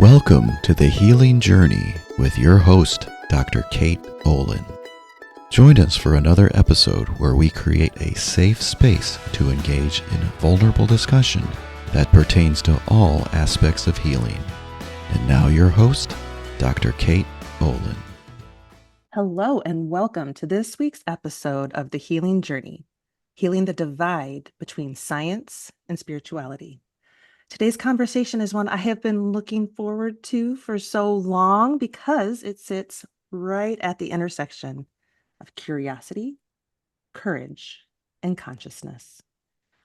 Welcome to the Healing Journey with your host, Dr. Kate Oland. Join us for another episode where we create a safe space to engage in a vulnerable discussion that pertains to all aspects of healing. And now your host, Dr. Kate Oland. Hello and welcome to this week's episode of The Healing Journey, healing the divide between science and spirituality. Today's conversation is one I have been looking forward to for so long because it sits right at the intersection of curiosity, courage, and consciousness.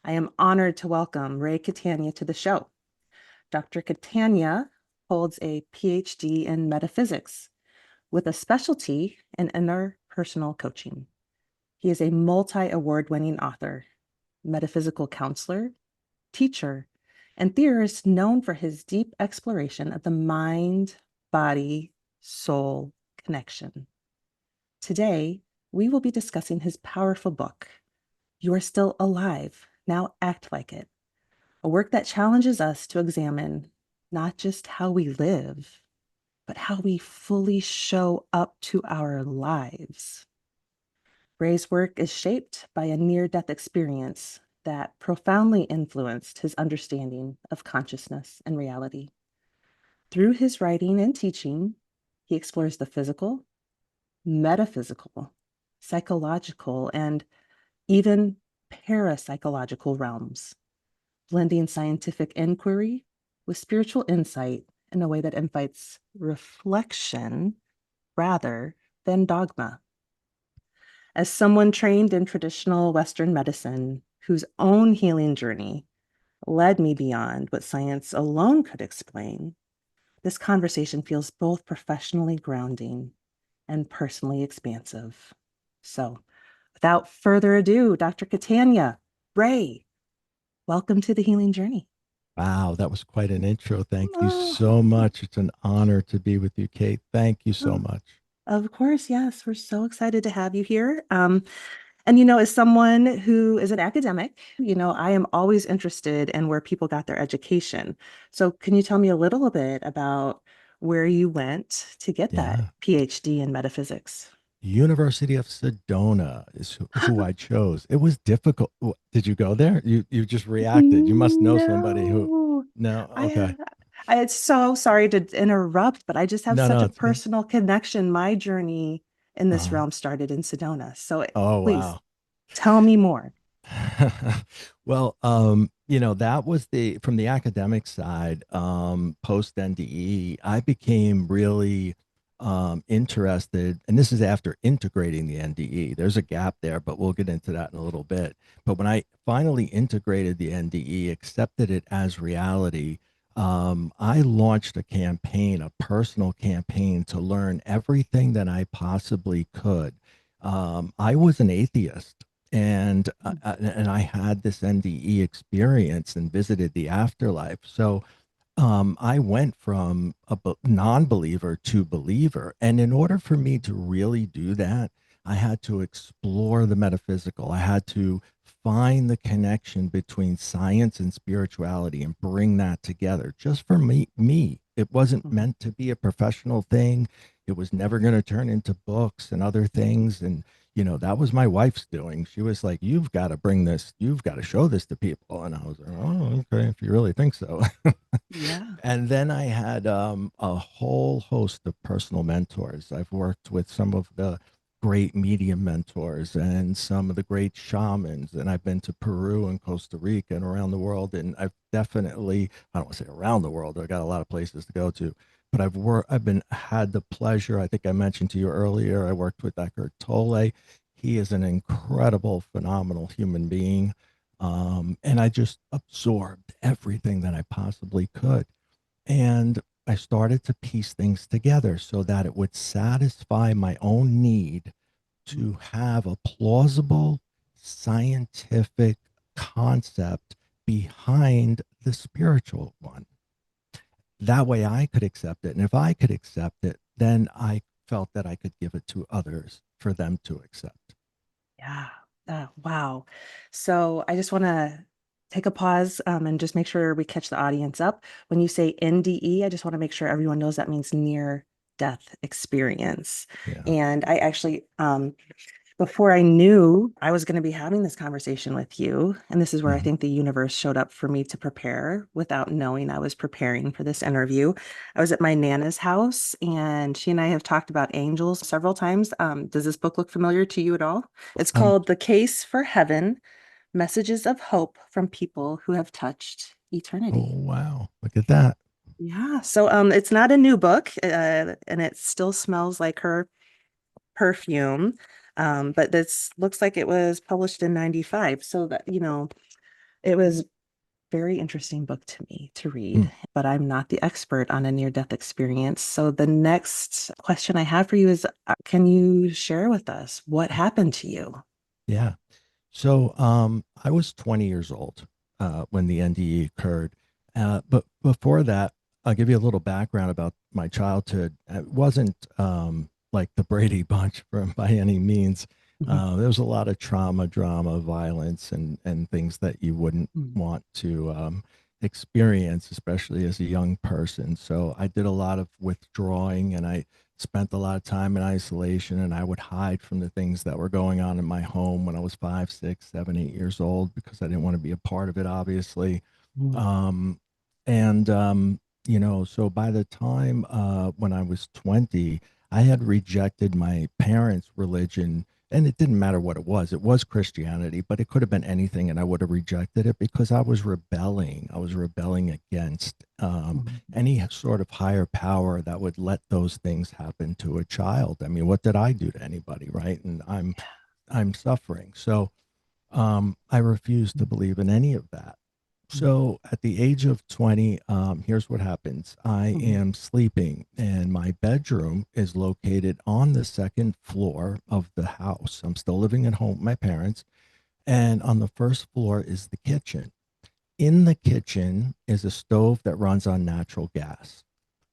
I am honored to welcome Ray Catania to the show. Dr. Catania holds a PhD in metaphysics with a specialty in interpersonal coaching. He is a multi-award-winning author, metaphysical counselor, teacher, and theorist known for his deep exploration of the mind, body, soul connection. Today, we will be discussing his powerful book, You Are Still Alive, Now Act Like It, a work that challenges us to examine not just how we live, but how we fully show up to our lives. Ray's work is shaped by a near-death experience that profoundly influenced his understanding of consciousness and reality. Through his writing and teaching, he explores the physical, metaphysical, psychological, and even parapsychological realms, blending scientific inquiry with spiritual insight in a way that invites reflection rather than dogma. As someone trained in traditional Western medicine, whose own healing journey led me beyond what science alone could explain, this conversation feels both professionally grounding and personally expansive. So, without further ado, Dr. Catania, Ray, welcome to the healing journey. Wow, that was quite an intro. Thank you Oh, so much. It's an honor to be with you, Kate. Thank you so oh, much. of course, yes. We're so excited to have you here. And, as someone who is an academic, I am always interested in where people got their education. So, can you tell me a little bit about where you went to get that Yeah. PhD in metaphysics? University of Sedona is who I chose. It was difficult. Did you go there? You just reacted. You must know somebody who. No, No. I, Okay. it's so sorry to interrupt, but I just have No, such no, a it's good. personal connection. My journey in this Uh, realm started in Sedona. So, oh please wow. tell me more. Well, that was the from the academic side, post NDE, I became really interested, and this is after integrating the NDE. There's a gap there, but we'll get into that in a little bit. But when I finally integrated the NDE, accepted it as reality, I launched a campaign, a personal campaign to learn everything that I possibly could. I was an atheist and I had this NDE experience and visited the afterlife. So I went from a non-believer to believer, and in order for me to really do that, I had to explore the metaphysical. I had to find the connection between science and spirituality and bring that together. Just for me, it wasn't Mhm. meant to be a professional thing. It was never going to turn into books and other things. And that was my wife's doing. She was like, "You've got to bring this. You've got to show this to people." And I was like, "Oh, okay, if you really think so." Yeah. And then I had a whole host of personal mentors. I've worked with some of the great medium mentors and some of the great shamans. And I've been to Peru and Costa Rica and around the world. And I've definitely, I don't want to say around the world, I got a lot of places to go to. But had the pleasure. I think I mentioned to you earlier, I worked with Eckhart Tolle. He is an incredible, phenomenal human being. And I just absorbed everything that I possibly could. And I started to piece things together so that it would satisfy my own need Mm. to have a plausible scientific concept behind the spiritual one. That way I could accept it. And if I could accept it, then I felt that I could give it to others for them to accept. Yeah. Wow. So I just want to take a pause and just make sure we catch the audience up. When you say NDE, I just want to make sure everyone knows that means near death experience. Yeah. And I actually, before I knew I was going to be having this conversation with you, and this is where I Mhm. think the universe showed up for me to prepare without knowing I was preparing for this interview. I was at my Nana's house, and she and I have talked about angels several times. Does this book look familiar to you at all? It's Um, called The Case for Heaven: Messages of Hope from People Who Have Touched oh, Eternity. wow. Look at that. Yeah, so it's not a new book, and it still smells like her perfume. But this looks like it was published in 95. So that, it was very interesting book to me to Hmm. read, but I'm not the expert on a near-death experience. So the next question I have for you is, can you share with us what happened to you? Yeah. So I was 20 years old when the NDE occurred. But before that, I'll give you a little background about my childhood. It wasn't like the Brady Bunch by any means. Mhm. There was a lot of trauma, drama, violence, and things that you wouldn't Mm. want to experience, especially as a young person. So I did a lot of withdrawing, and I spent a lot of time in isolation, and I would hide from the things that were going on in my home when I was 5, 6, 7, 8 years old because I didn't want to be a part of it, obviously. Mm. Um, and so by the time when I was 20, I had rejected my parents' religion. And it didn't matter what it was. It was Christianity, but it could have been anything, and I would have rejected it because I was rebelling. I was rebelling against Mm. any sort of higher power that would let those things happen to a child. I mean, what did I do to anybody, right? And I'm suffering. So I refuse to believe in any of that. Mm. So at the age of 20, here's what happens. I Mhm. am sleeping, and my bedroom is located on the second floor of the house. I'm still living at home with my parents. And on the first floor is the kitchen. In the kitchen is a stove that runs on natural gas.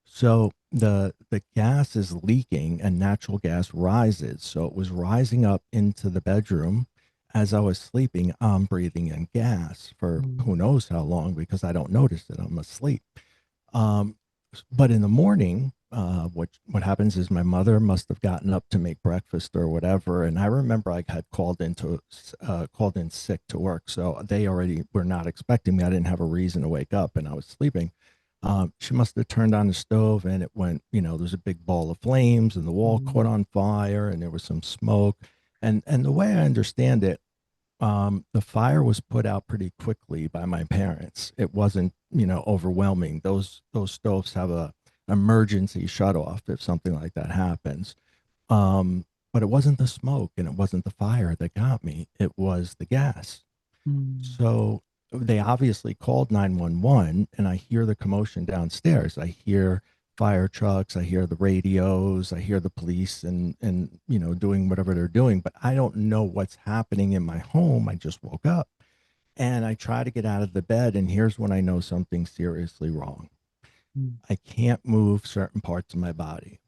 So the gas is leaking and natural gas rises. So it was rising up into the bedroom as I was sleeping. I'm breathing in gas for Mm. who knows how long because I don't notice it. I'm asleep. Um, but in the morning, what happens is my mother must have gotten up to make breakfast or whatever, and I remember I had called in sick to work, so they already were not expecting me. I didn't have a reason to wake up, and I was sleeping. She must have turned on the stove, and it went. There's a big ball of flames, and the wall caught Mm. on fire, and there was some smoke. And the way I understand it, the fire was put out pretty quickly by my parents. It wasn't, overwhelming. Those stoves have a emergency shut off if something like that happens. But it wasn't the smoke and it wasn't the fire that got me. It was the gas. Mm. So they obviously called 911, and I hear the commotion downstairs. I hear fire trucks, I hear the radios, I hear the police and doing whatever they're doing, but I don't know what's happening in my home. I just woke up and I try to get out of the bed, and here's when I know something's seriously wrong. Mm. I can't move certain parts of my body.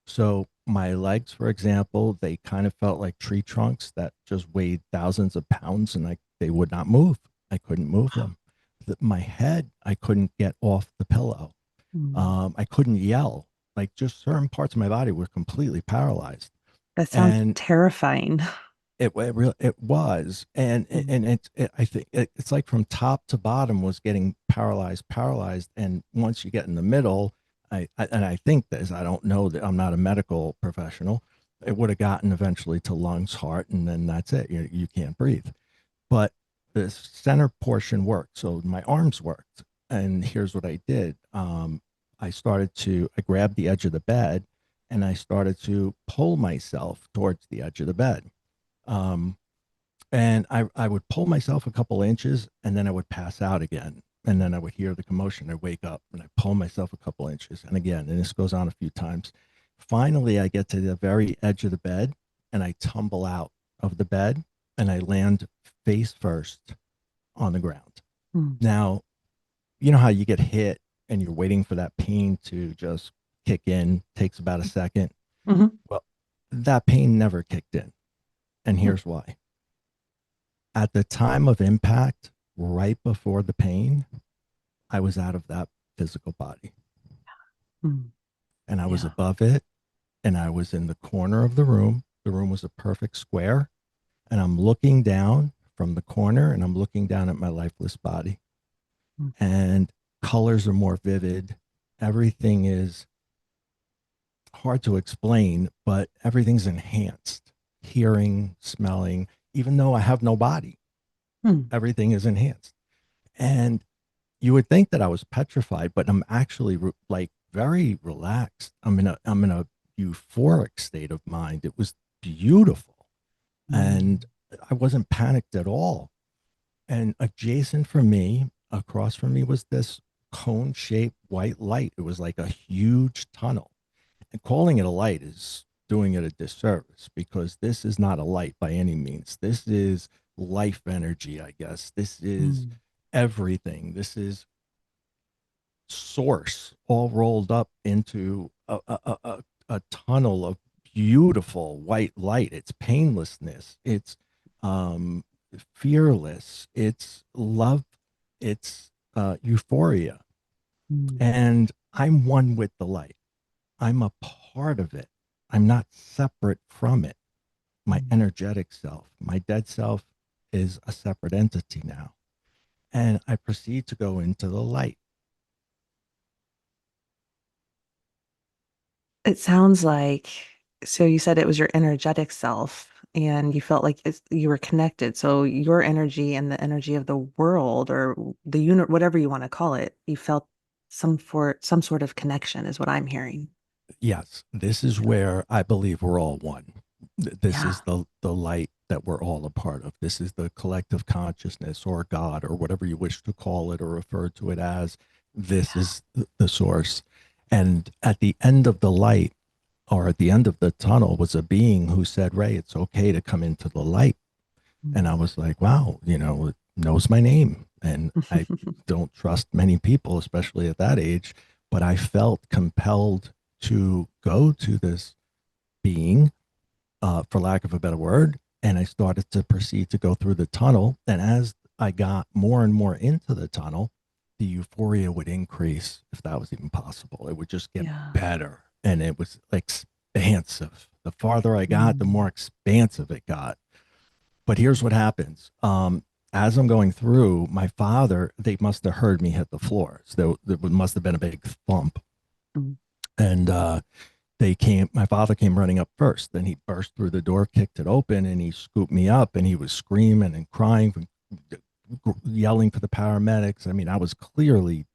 So my legs, for example, they kind of felt like tree trunks that just weighed thousands of pounds, and they would not move. I couldn't move them. My head, I couldn't get off the pillow. Mm. I couldn't yell. Like just certain parts of my body were completely paralyzed, That sounds and terrifying. it was, and Mm. I think it's like from top to bottom was getting paralyzed, and once you get in the middle, and I think this, I don't know that I'm not a medical professional, it would have gotten eventually to lungs, heart, and then that's it. You can't breathe. But the center portion worked, so my arms worked, and here's what I did. I grabbed the edge of the bed, and I started to pull myself towards the edge of the bed. Um, and I would pull myself a couple inches and then I would pass out again. And then I would hear the commotion. I wake up and I pull myself a couple inches. And again, and this goes on a few times. Finally, I get to the very edge of the bed and I tumble out of the bed and I land face first on the ground. Mm. Now, you know how you get hit and you're waiting for that pain to just kick in, takes about a second. Mhm. Well, that pain never kicked in. And Mm. here's why. At the time of impact, right before the pain, I was out of that physical body Mm. and I was Yeah. above it and I was in the corner of the room. The room was a perfect square and I'm looking down from the corner and I'm looking down at my lifeless body Mm. and colors are more vivid. Everything is hard to explain, but everything's enhanced. Hearing, smelling, even though I have no body, Mm. everything is enhanced. And you would think that I was petrified, but I'm actually like very relaxed. I'm in a euphoric state of mind. It was beautiful, Mm. and I wasn't panicked at all. And adjacent from me, across from me, was this cone-shaped white light. It was like a huge tunnel. And calling it a light is doing it a disservice because this is not a light by any means. This is life energy, I guess. This is Mm. everything. This is source all rolled up into a tunnel of beautiful white light. It's painlessness. It's um, fearless. It's love. It's euphoria. Mm. And I'm one with the light. I'm a part of it. I'm not separate from it. My Mm. energetic self, my dead self is a separate entity now. And I proceed to go into the light. It sounds like, so you said it was your energetic self and you felt like you were connected. So your energy and the energy of the world or the unit, whatever you want to call it, you felt some sort of connection is what I'm hearing. Yes, this is where I believe we're all one. This Yeah. is the light that we're all a part of. This is the collective consciousness or God or whatever you wish to call it or refer to it as. This Yeah. is the source. And at the end of the light or at the end of the tunnel was a being who said, Ray, it's okay to come into the light. And I Mm. was like, wow, it knows my name. And I don't trust many people, especially at that age, but I felt compelled to go to this being, for lack of a better word. And I started to proceed to go through the tunnel. And as I got more and more into the tunnel, the euphoria would increase, if that was even possible. It would just get Yeah. better. And it was expansive. The farther I got, the Mm. more expansive it got. But here's what happens. As I'm going through, my father, they must have heard me hit the floor. So there must have been a big thump. Mm. And my father came running up first. Then he burst through the door, kicked it open, and he scooped me up and he was screaming and crying, yelling for the paramedics. I mean, I was clearly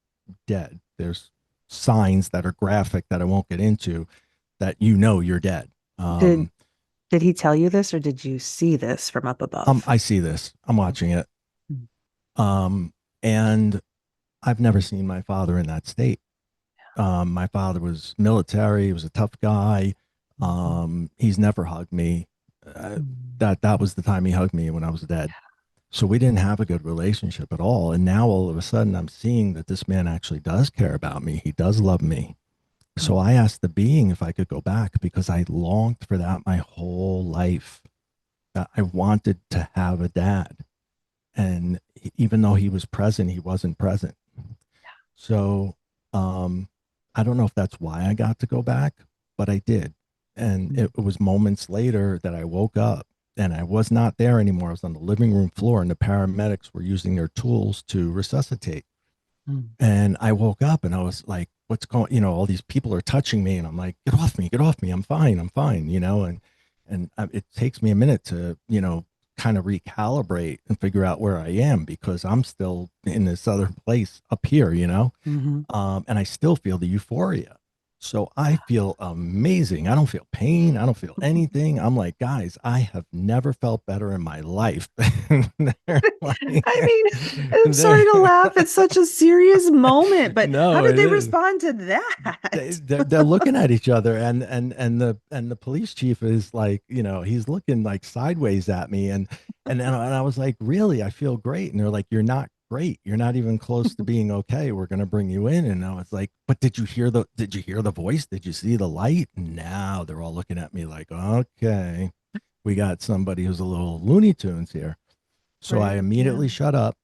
dead. There's signs that are graphic that I won't get into that you're dead. Did did he tell you this or did you see this from up above? I see this. I'm watching it. Mm. Um, and I've never seen my father in that state. My father was military. He was a tough guy. Mhm. He's never hugged me. Uh, Mm. that was the time he hugged me when I was dead. So we didn't have a good relationship at all. And now all of a sudden, I'm seeing that this man actually does care about me. He does love me. So Mm. I asked the being if I could go back because I longed for that my whole life. I wanted to have a dad. And even though he was present, he wasn't present. So um, I don't know if that's why I got to go back, but I did. And Mm. it was moments later that I woke up and I was not there anymore. I was on the living room floor and the paramedics were using their tools to resuscitate. Mm. And I woke up and I was like, what's going, all these people are touching me. And I'm like, get off me. I'm fine. I'm fine, and it takes me a minute to, kind of recalibrate and figure out where I am because I'm still in this other place up here, Mhm. and I still feel the euphoria. So I feel amazing. I don't feel pain. I don't feel anything. I'm like, guys, I have never felt better in my life. They're like, I mean, I'm sorry they're- to laugh. It's such a serious moment, but how no, did it they is. respond to They, that? they're, they're looking at each other, and the police chief is like, he's looking like sideways at me, and I was like, really, I feel great, and they're like, you're not great, you're not even close to being okay. We're gonna bring you in, and I was like, but did you hear the voice? Did you see the light? Now they're all looking at me like, okay, we got somebody who's a little Looney Tunes here. So I Right. Yeah. immediately shut up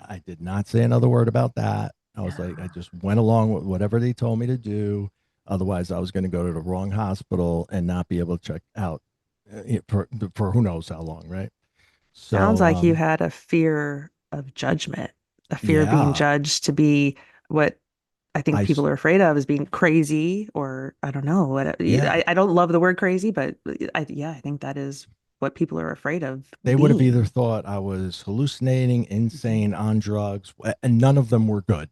I did not say another word about that. I was like, I Yeah. just went along with whatever they told me to do. Otherwise, I was going to go to the wrong hospital and not be able to check out for who knows how long, right? Sounds So, like you had a fear of judgment, a fear of being yeah, judged to be what I think I, people are afraid of is being crazy, or I don't know. yeah, I don't love the word crazy, but yeah, I think that is what people are afraid of they would have either being. thought I was hallucinating, Mhm. insane, on drugs, and none of them were good.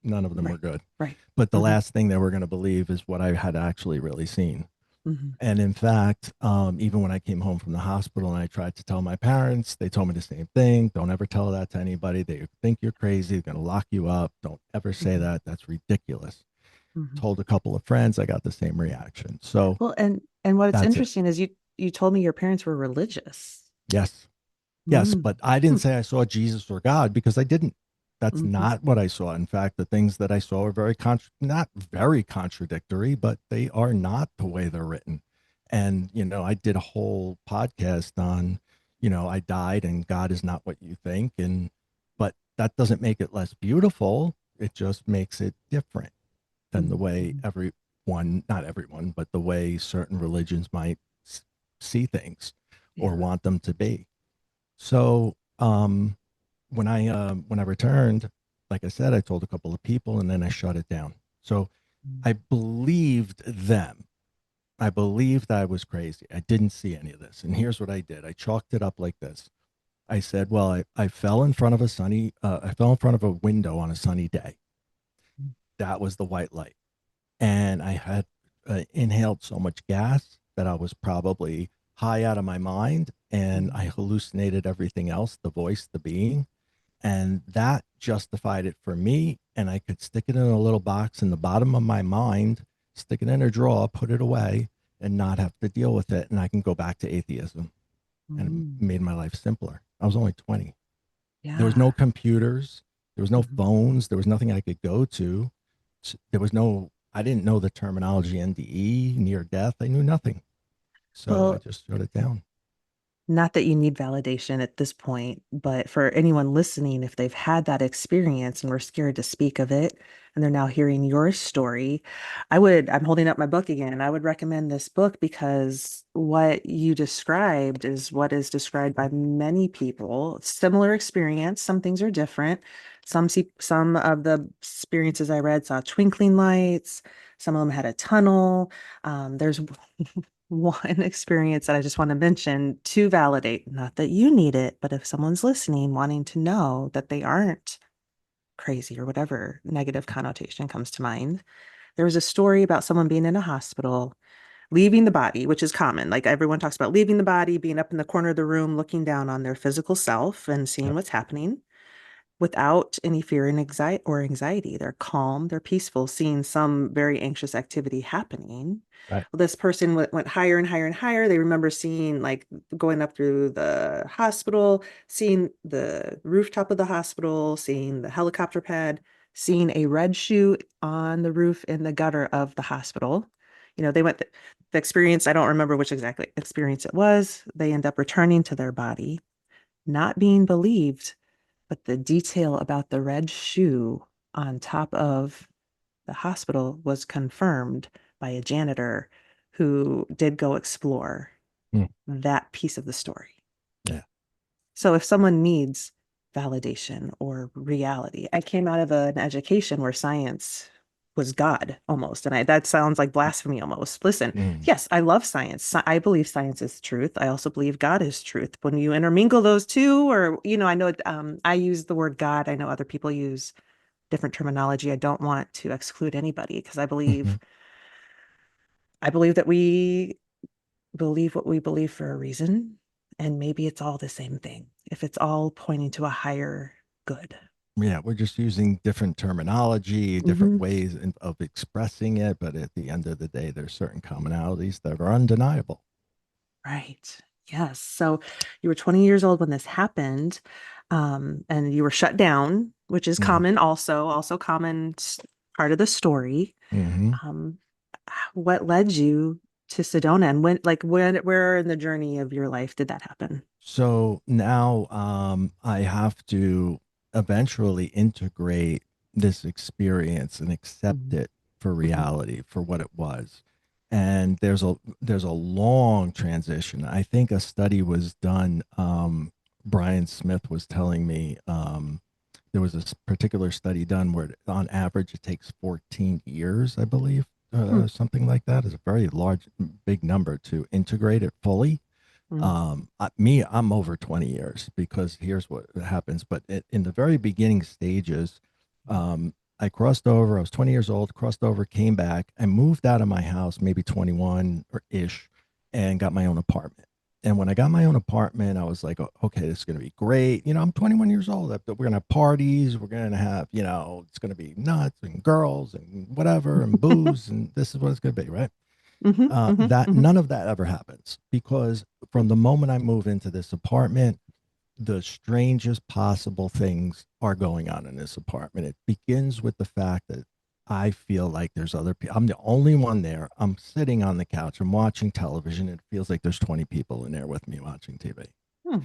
None of them were Right, good. right. But the Hmm. last thing they were going to believe is what I had actually really seen. Hmm. And in fact, even when I came home from the hospital and I tried to tell my parents, they told me the same thing. Don't ever tell that to anybody. They think you're crazy. They're going to lock you up. Don't ever say Hmm. that. That's ridiculous. Hmm. Told a couple of friends, I got the same reaction. So Well, and what's that's it. interesting is you told me your parents were religious. Yes. Yes. Mm. But I didn't Hmm. say I saw Jesus or God because I didn't. That's Hmm. not what I saw. In fact, the things that I saw are not very contradictory, but they are not the way they're written. And, I did a whole podcast on, I died and God is not what you think. But that doesn't make it less beautiful. It just makes it different than the way Hmm. not everyone, but the way certain religions might see things or Yeah. want them to be. So when I returned, like I said, I told a couple of people and then I shut it down. So I believed them. I believed I was crazy. I didn't see any of this. And here's what I did. I chalked it up like this. I said, well, I fell in front of I fell in front of a window on a sunny day. That was the white light. And I had inhaled so much gas that I was probably high out of my mind and I Hmm. hallucinated everything else, the voice, the being. And that justified it for me. And I could stick it in a little box in the bottom of my mind, stick it in a drawer, put it away, and not have to deal with it. And I can go back to atheism. And it Hmm. made my life simpler. I was only 20. There was Yeah. no computers, there was no Hmm. phones, there was nothing I could go to. There was no, I didn't know the terminology NDE, near death. I knew nothing. So I Well, just shut it down. not that you need validation at this point, but for anyone listening, if they've had that experience and were scared to speak of it, and they're now hearing your story, I'm holding up my book again. I would recommend this book because what you described is what is described by many people. Similar experience. Some things are different. Some of the experiences I read saw twinkling lights. Some of them had a tunnel. There's one experience that I just want to mention to validate, not that you need it, but if someone's listening, wanting to know that they aren't crazy or whatever negative connotation comes to mind. There was a story about someone being in a hospital, leaving the body, which is common. Like everyone talks about leaving the body, being up in the corner of the room, looking down on their physical self and seeing Yep. what's happening without any fear and anxiety. They're calm, they're peaceful, seeing some very anxious activity happening. Right. Well, this person went higher and higher and higher. They remember seeing, like, going up through the hospital, seeing the rooftop of the hospital, seeing the helicopter pad, seeing a red shoe on the roof in the gutter of the hospital. They went the experience, I don't remember which exactly experience it was. They end up returning to their body, not being believed, but the detail about the red shoe on top of the hospital was confirmed by a janitor who did go explore Mm. that piece of the story. Yeah. So if someone needs validation or reality, I came out of an education where science was God almost. And that sounds like blasphemy almost. Listen, Mm. yes, I love science. I believe science is truth. I also believe God is truth. When you intermingle those two, or, I know I use the word God. I know other people use different terminology. I don't want to exclude anybody because Mhm. I believe that we believe what we believe for a reason. And maybe it's all the same thing if it's all pointing to a higher good. Yeah, we're just using different terminology, different Hmm. ways of expressing it, but at the end of the day, there's certain commonalities that are undeniable. Right. Yes. So you were 20 years old when this happened, and you were shut down, which is Mm-hmm. common, also common part of the story. Mm-hmm. Um, what led you to Sedona, and where in the journey of your life did that happen? So now I have to. eventually integrate this experience and accept Mhm. it for Mhm. reality for what it was. And there's a long transition. I think a study was done. Brian Smith was telling me there was a particular study done where, on average, it takes 14 years, I believe, Hmm. something like that. Is a very large, big number to integrate it fully. Mm. I'm over 20 years, because here's what happens. But in the very beginning stages, I crossed over. I was 20 years old, crossed over, came back. I moved out of my house, maybe 21 or ish, and got my own apartment. And when I got my own apartment, I was like, okay, this is going to be great. I'm 21 years old. We're going to have parties. We're going to have, it's going to be nuts and girls and whatever and booze. And this is what it's going to be, right? Mhm. Mhm. That Mhm. None of that ever happens, because from the moment I move into this apartment, the strangest possible things are going on in this apartment. It begins with the fact that I feel like there's other people. I'm the only one there. I'm sitting on the couch. I'm watching television. It feels like there's 20 people in there with me watching TV. Hmm. Hmm.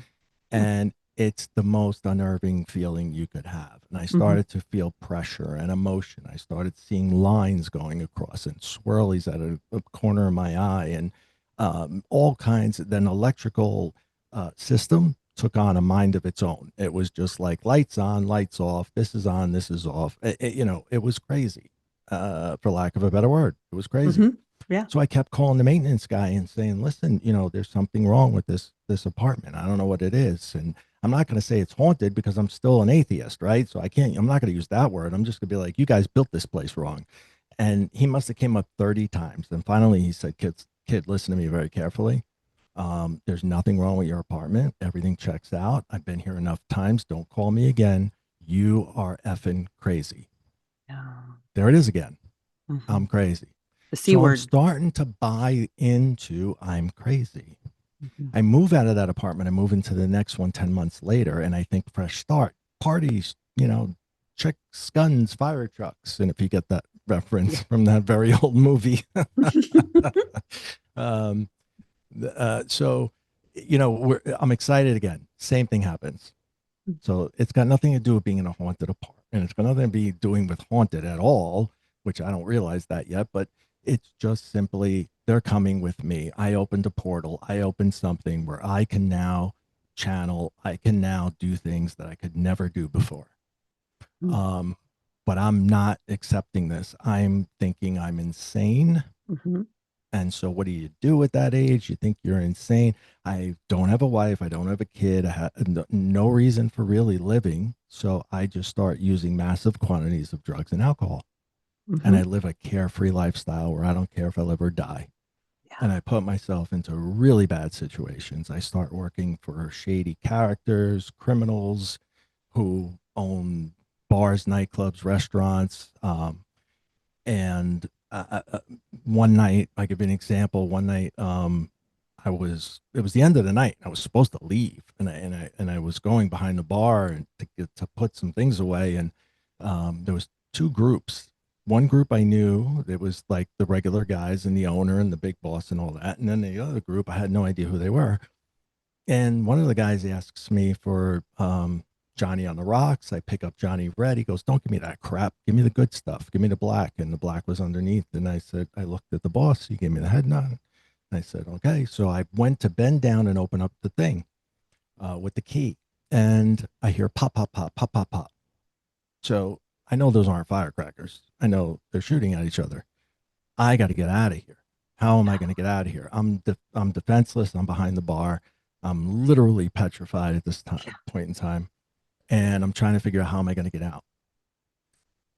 And it's the most unnerving feeling you could have. And I Mhm. started to feel pressure and emotion. I started seeing lines going across and swirlies at a corner of my eye, and all kinds. Then electrical system took on a mind of its own. It was just like lights on, lights off. This is on, this is off. It was crazy, for lack of a better word. It was crazy. Mhm. Yeah. So I kept calling the maintenance guy and saying, "Listen, there's something wrong with this apartment. I don't know what it is." And I'm not going to say it's haunted, because I'm still an atheist, right? So I'm not going to use that word. I'm just going to be like, "You guys built this place wrong." And he must have came up 30 times. And finally he said, "Kid, listen to me very carefully. There's nothing wrong with your apartment. Everything checks out. I've been here enough times. Don't call me again. You are effing crazy." Yeah. There it is again. I'm Mhm. crazy. The C So I'm word. starting to buy into I'm crazy. Mhm. I move out of that apartment. I move into the next one 10 months later, and I think fresh start, parties, chicks, guns, fire trucks. And if you get that Yeah. reference from that very old movie. um, so, I'm excited again. Same thing happens. So it's got nothing to do with being in a haunted apartment. And it's got nothing to be doing with haunted at all, which I don't realize that yet. But it's just simply they're coming with me. I opened a portal. I opened something where I can now channel. I can now do things that I could never do before. Mhm. Um, but I'm not accepting this. I'm thinking I'm insane. Mhm. And so, what do you do at that age? You think you're insane. I don't have a wife. I don't have a kid. I have no reason for really living. So, I just start using massive quantities of drugs and alcohol. And I Mhm. live a carefree lifestyle where I don't care if I live or die. Yeah. And I put myself into really bad situations. I start working for shady characters, criminals who own bars, nightclubs, restaurants. And one night, I give you an example. One night, it was the end of the night. I was supposed to leave, and I was going behind the bar and to put some things away. And there was two groups. One group I knew, it was like the regular guys and the owner and the big boss and all that. And then the other group, I had no idea who they were. And one of the guys asks me for Johnny on the rocks. I pick up Johnny Red. He goes, "Don't give me that crap. Give me the good stuff. Give me the black." And the black was underneath. And I said, I looked at the boss. He gave me the head nod. I said, "Okay." So I went to bend down and open up the thing with the key. And I hear pop, pop, pop, pop, pop, pop. So I know those aren't firecrackers. I know they're shooting at each other. I got to get out of here. How am I going to get out of here? I'm defenseless. I'm behind the bar. I'm literally petrified at this Yeah. point in time, and I'm trying to figure out how am I going to get out.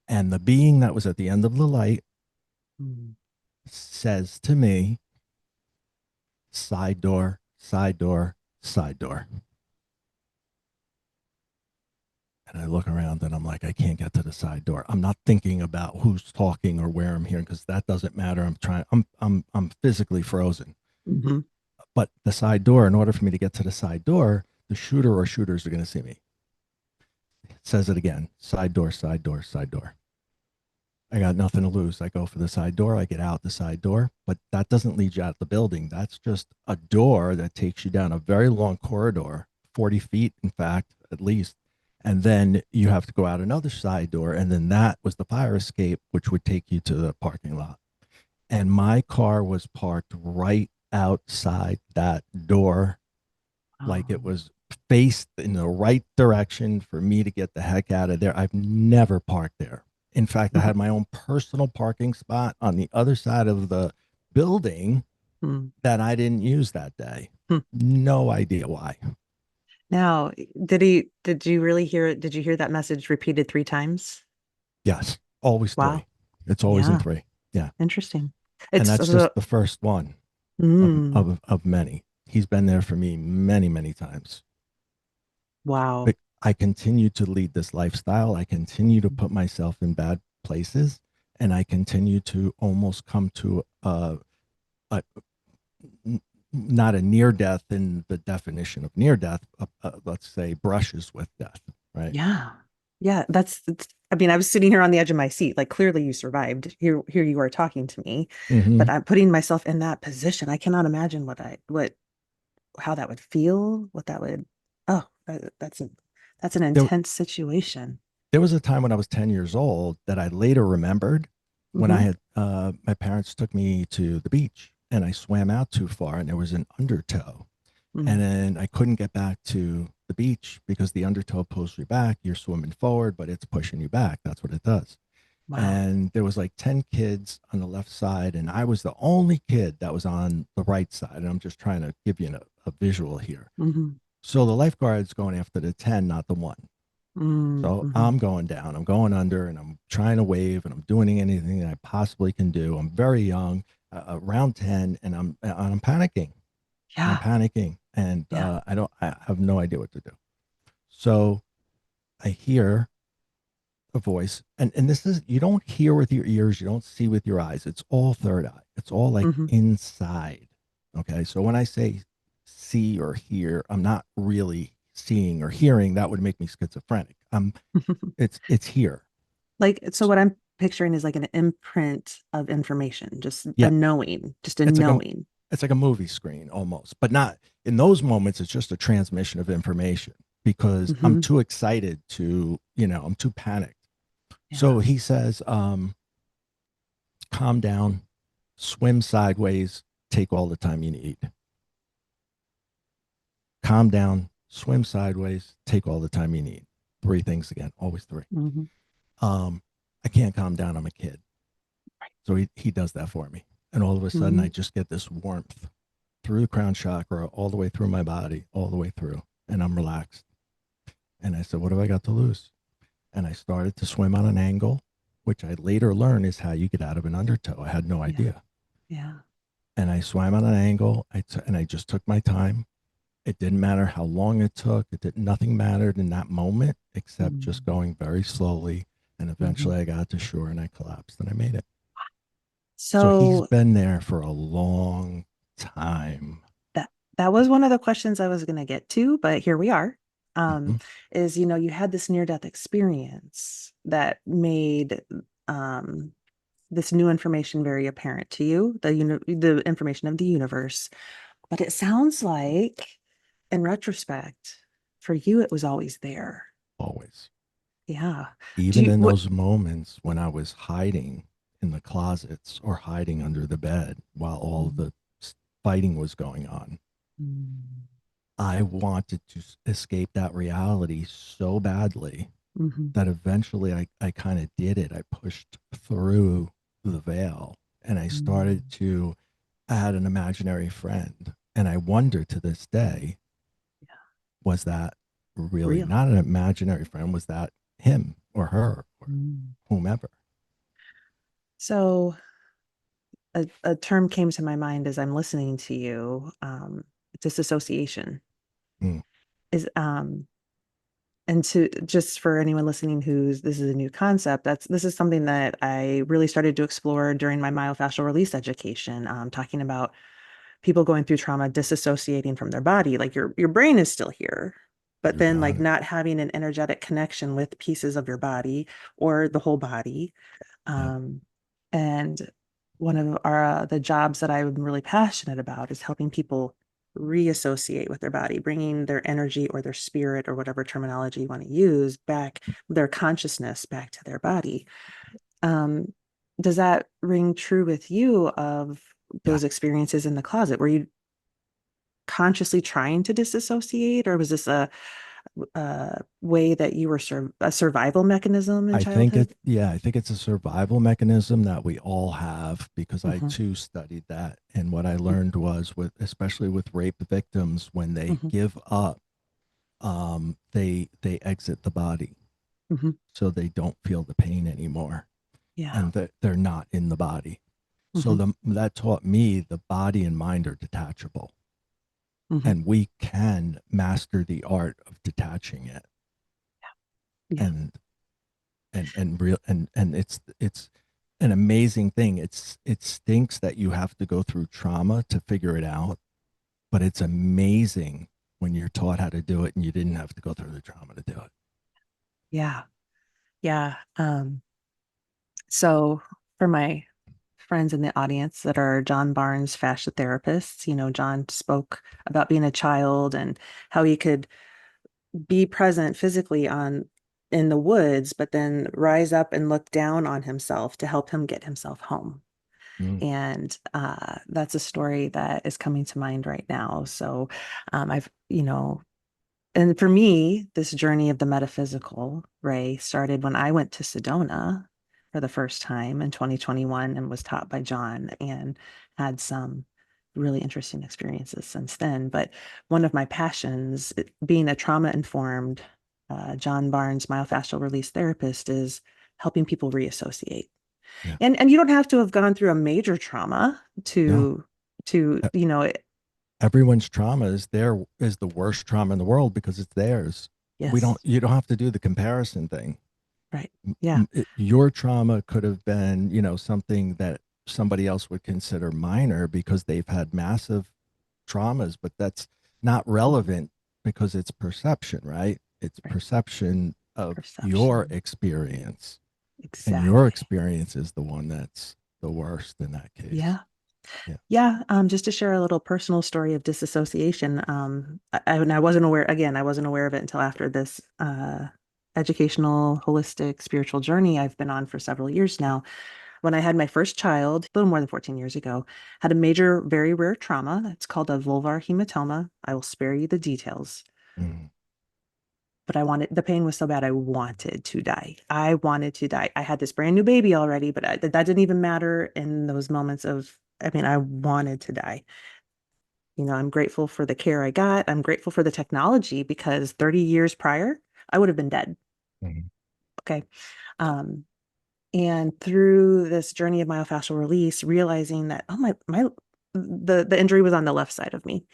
And the being that was at the end of the light Mm. says to me, "Side door, side door, side door." And I look around and I'm like, I can't get to the side door. I'm not thinking about who's talking or where I'm hearing, because that doesn't matter. I'm physically frozen. Mhm. But the side door, in order for me to get to the side door, the shooter or shooters are going to see me. It says it again: side door, side door, side door. I got nothing to lose. I go for the side door. I get out the side door, but that doesn't lead you out the building. That's just a door that takes you down a very long corridor, 40 feet, in fact, at least. And then you have to go out another side door. And then that was the fire escape, which would take you to the parking lot. And my car was parked right outside that door, like it Oh. was faced in the right direction for me to get the heck out of there. I've never parked there. In fact, I Mhm. had my own personal parking spot on the other side of the building Mm. that I didn't use that day. Hmm. No idea why. Now, did you really hear it? Did you hear that message repeated 3 times? Yes, always Wow. three. It's always in Yeah. three. Yeah. Interesting. And It's that's just the first one mm, of many. He's been there for me many, many times. wow. But I continue to lead this lifestyle. I continue to put myself in bad places, and I continue to almost come to a not a near death in the definition of near death, let's say brushes with death, right? Yeah. Yeah, I mean, I was sitting here on the edge of my seat. Like clearly you survived. Here you are talking to me, Mm-hmm. but I'm putting myself in that position. I cannot imagine what how that would feel, what that would oh, that's an There, intense situation. there was a time when I was 10 years old that I later remembered when I Hmm. had my parents took me to the beach and I swam out too far and there was an undertow. And Mm. then I couldn't get back to the beach because the undertow pulls you back. You're swimming forward, but it's pushing you back. That's what it does. Wow. And there was like 10 kids on the left side, and I was the only kid that was on the right side. And I'm just trying to give you a visual here. Hmm. So the lifeguard's going after the 10, not the one. So Mm-hmm. I'm going down, I'm going under, and I'm trying to wave, and I'm doing anything that I possibly can do. I'm very young, around 10, and I'm panicking. I'm Yeah. panicking, and Yeah. I have no idea what to do. So I hear a voice, and this is, you don't hear with your ears, you don't see with your eyes. It's all third eye. It's all like Hmm. inside. Okay, so when I say see or hear, I'm not really seeing or hearing. That would make me schizophrenic. It's here. Like, so what I'm picturing is like an imprint of information, just a Yeah, knowing, just a it's like a knowing. it's like a movie screen almost, but not in those moments. It's just a transmission of information because I'm Hmm. too excited to, I'm too panicked. Yeah. So he says, calm down, swim sideways, take all the time you need. Calm down, swim sideways, take all the time you need. Three things again, always three. Hmm. Um, I can't calm down. I'm a kid. So he does that for me. And all of a sudden, I Hmm. just get this warmth through the crown chakra, all the way through my body, all the way through. And I'm relaxed. And I said, what have I got to lose? And I started to swim on an angle, which I later learned is how you get out of an undertow. I had no Yeah. idea. Yeah. And I swam on an angle. And I just took my time. It didn't matter how long it took. Nothing mattered in that moment except just Mm-hmm. going very slowly. And Mm-hmm. eventually I got to shore and I collapsed and I made it. So he's So been there for a long time. that that was one of the questions I was going to get to, but here we are. Um, Mm-hmm. is you had this near-death experience that made um this new information very apparent to you, the information of the universe. But it sounds like, in retrospect, for you, it was always there. Always. Yeah. Do Even you, in what? those moments when I was hiding in the closets or hiding under the bed while all Mm, the fighting was going on, mm, I wanted to escape that reality so badly mhm, that eventually I kind of did it. I pushed through the veil and I started mm. to add an imaginary friend. And I wonder to this day, Yeah. was that really Real. not an imaginary friend? Was that him or her or Mm. whomever? So a term came to my mind as I'm listening to you. Disassociation Mm, is and to just for anyone listening who's this is a new concept, this is something that I really started to explore during my myofascial release education, talking about people going through trauma disassociating from their body. Like your brain is still here, but you then got like it. not having an energetic connection with pieces of your body or the whole body. Yeah. um, and one of our the jobs that I'm really passionate about is helping people reassociate with their body, bringing their energy or their spirit or whatever terminology you want to use back, their consciousness back to their body. Um, does that ring true with you of Yeah. those experiences in the closet? Were you consciously trying to disassociate, or was this a way that you were a survival mechanism in childhood? I think it's a survival mechanism that we all have because I Hmm. too studied that. And what I learned was especially with rape victims, when they Hmm. give up, they exit the body. Hmm. So they don't feel the pain anymore Yeah. and that they're not in the body. So Hmm. that taught me the body and mind are detachable Hmm. and we can master the art of detaching it. Yeah. And real and it's an amazing thing. It stinks that you have to go through trauma to figure it out, but it's amazing when you're taught how to do it and you didn't have to go through the trauma to do it. Yeah. Yeah. So for my friends in the audience that are John Barnes fascia therapists, John spoke about being a child and how he could be present physically on in the woods, but then rise up and look down on himself to help him get himself home. Mm, And that's a story that is coming to mind right now. So and for me, this journey of the metaphysical, Ray, started when I went to Sedona for the first time in 2021 and was taught by John and had some really interesting experiences since then. But one of my passions, being a trauma informed John Barnes myofascial release therapist, is helping people reassociate. yeah. And you don't have to have gone through a major trauma No. to e- Everyone's trauma is the worst trauma in the world because it's theirs. yes, You don't have to do the comparison thing. right. Yeah. Your trauma could have been, something that somebody else would consider minor because they've had massive traumas, but that's not Mhm. relevant because it's perception, right? It's Right. perception of your Perception. experience, and your Exactly. experience is the one that's the worst in that case. Yeah. Yeah. Yeah. Just to share a little personal story of disassociation. And I wasn't aware, again, I wasn't aware of it until after this educational, holistic, spiritual journey I've been on for several years now. When I had my first child, a little more than 14 years ago, had a major, very rare trauma. It's called a vulvar hematoma. I will spare you the details. Mm, But the pain was so bad, I wanted to die. I wanted to die. I had this brand new baby already, but that didn't even matter in those moments I mean, I wanted to die. I'm grateful for the care I got. I'm grateful for the technology because 30 years prior, I would have been dead. mm, Okay. Um, and through this journey of myofascial release, realizing that, oh, the injury was on the left side of me.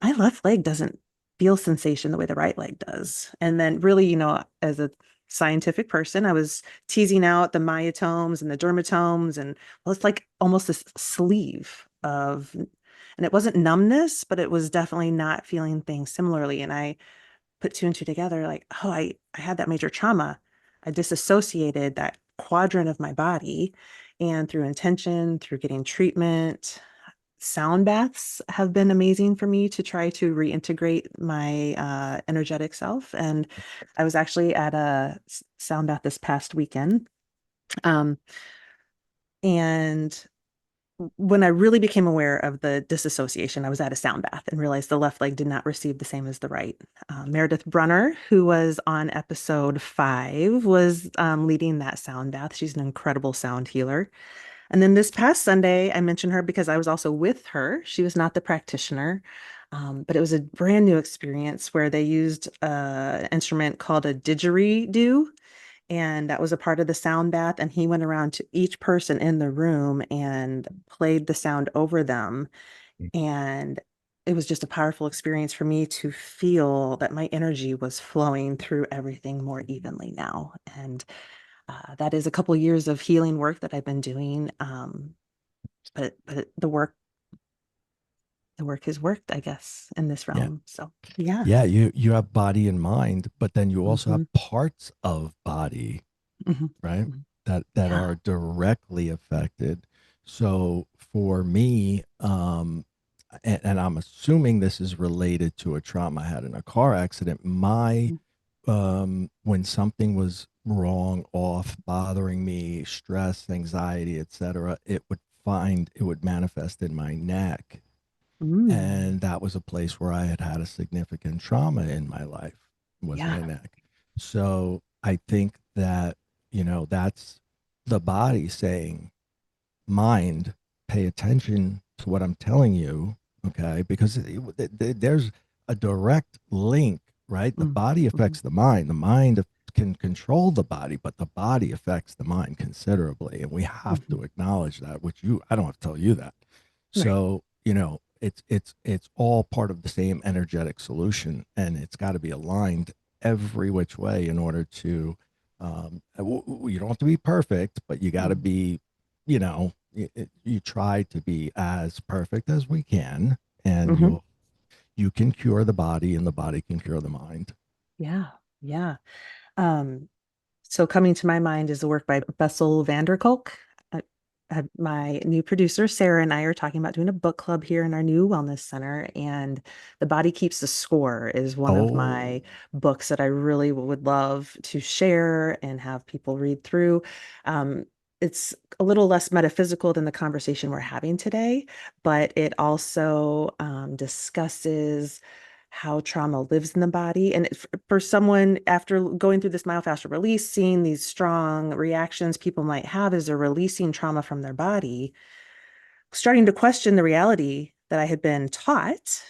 My left leg doesn't feel sensation the way the right leg does. And then really, as a scientific person, I was teasing out the myotomes and the dermatomes, and well, it's like almost this sleeve of, and it wasn't numbness, but it was definitely not feeling things similarly. And I put two and two together, like, oh, I had that major trauma. I disassociated that quadrant of my body. And through intention, through getting treatment, sound baths have been amazing for me to try to reintegrate my energetic self. And I was actually at a sound bath this past weekend. Um, and when I really became aware of the disassociation, I was at a sound bath and realized the left leg did not receive the same as the right. Meredith Brunner, who was on episode 5, was leading that sound bath. She's an incredible sound healer. And then this past Sunday, I mentioned her because I was also with her. She was not the practitioner, but it was a brand new experience where they used an instrument called a didgeridoo. And that was a part of the sound bath. And he went around to each person in the room and played the sound over them. mm. And it was just a powerful experience for me to feel that my energy was flowing through everything more evenly now. And that is a couple years of healing work that I've been doing. But the work has worked, I guess, in this Yeah. realm. So yeah. Yeah. You have body and mind, but then you also have Hmm. parts of body, Hmm. right? Hmm. That Yeah. are directly affected. So for me, and I'm assuming this is related to a trauma I had in a car accident. My when something was wrong, off, bothering me, stress, anxiety, etc., it would manifest in my neck. Mm, And that was a place where I had had a significant trauma in my life, was my yeah. neck. So I think that, that's the body saying, mind, pay attention to what I'm telling you, okay? Because there's a direct link, right? The Mm, body mhm. affects the mind. The mind can control the body, but the body affects the mind considerably, and we have to Mhm. acknowledge that. Which I don't have to tell you that. Right. So it's all part of the same energetic solution, and it's got to be aligned every which way in order to. You don't have to be perfect, but you got to Mhm. be, you try to be as perfect as we can, and Mhm. you can cure the body, and the body can cure the mind. Yeah. Yeah. Um, So coming to my mind is the work by Bessel van der Kolk. I, my new producer, Sarah, and I are talking about doing a book club here in our new wellness center. And The Body Keeps the Score is one of Oh, my books that I really would love to share and have people read through. Um, it's a little less metaphysical than the conversation we're having today, but it also discusses how trauma lives in the body. And for someone after going through this myofascial release, seeing these strong reactions people might have as they're releasing trauma from their body, starting to question the reality that I had been taught,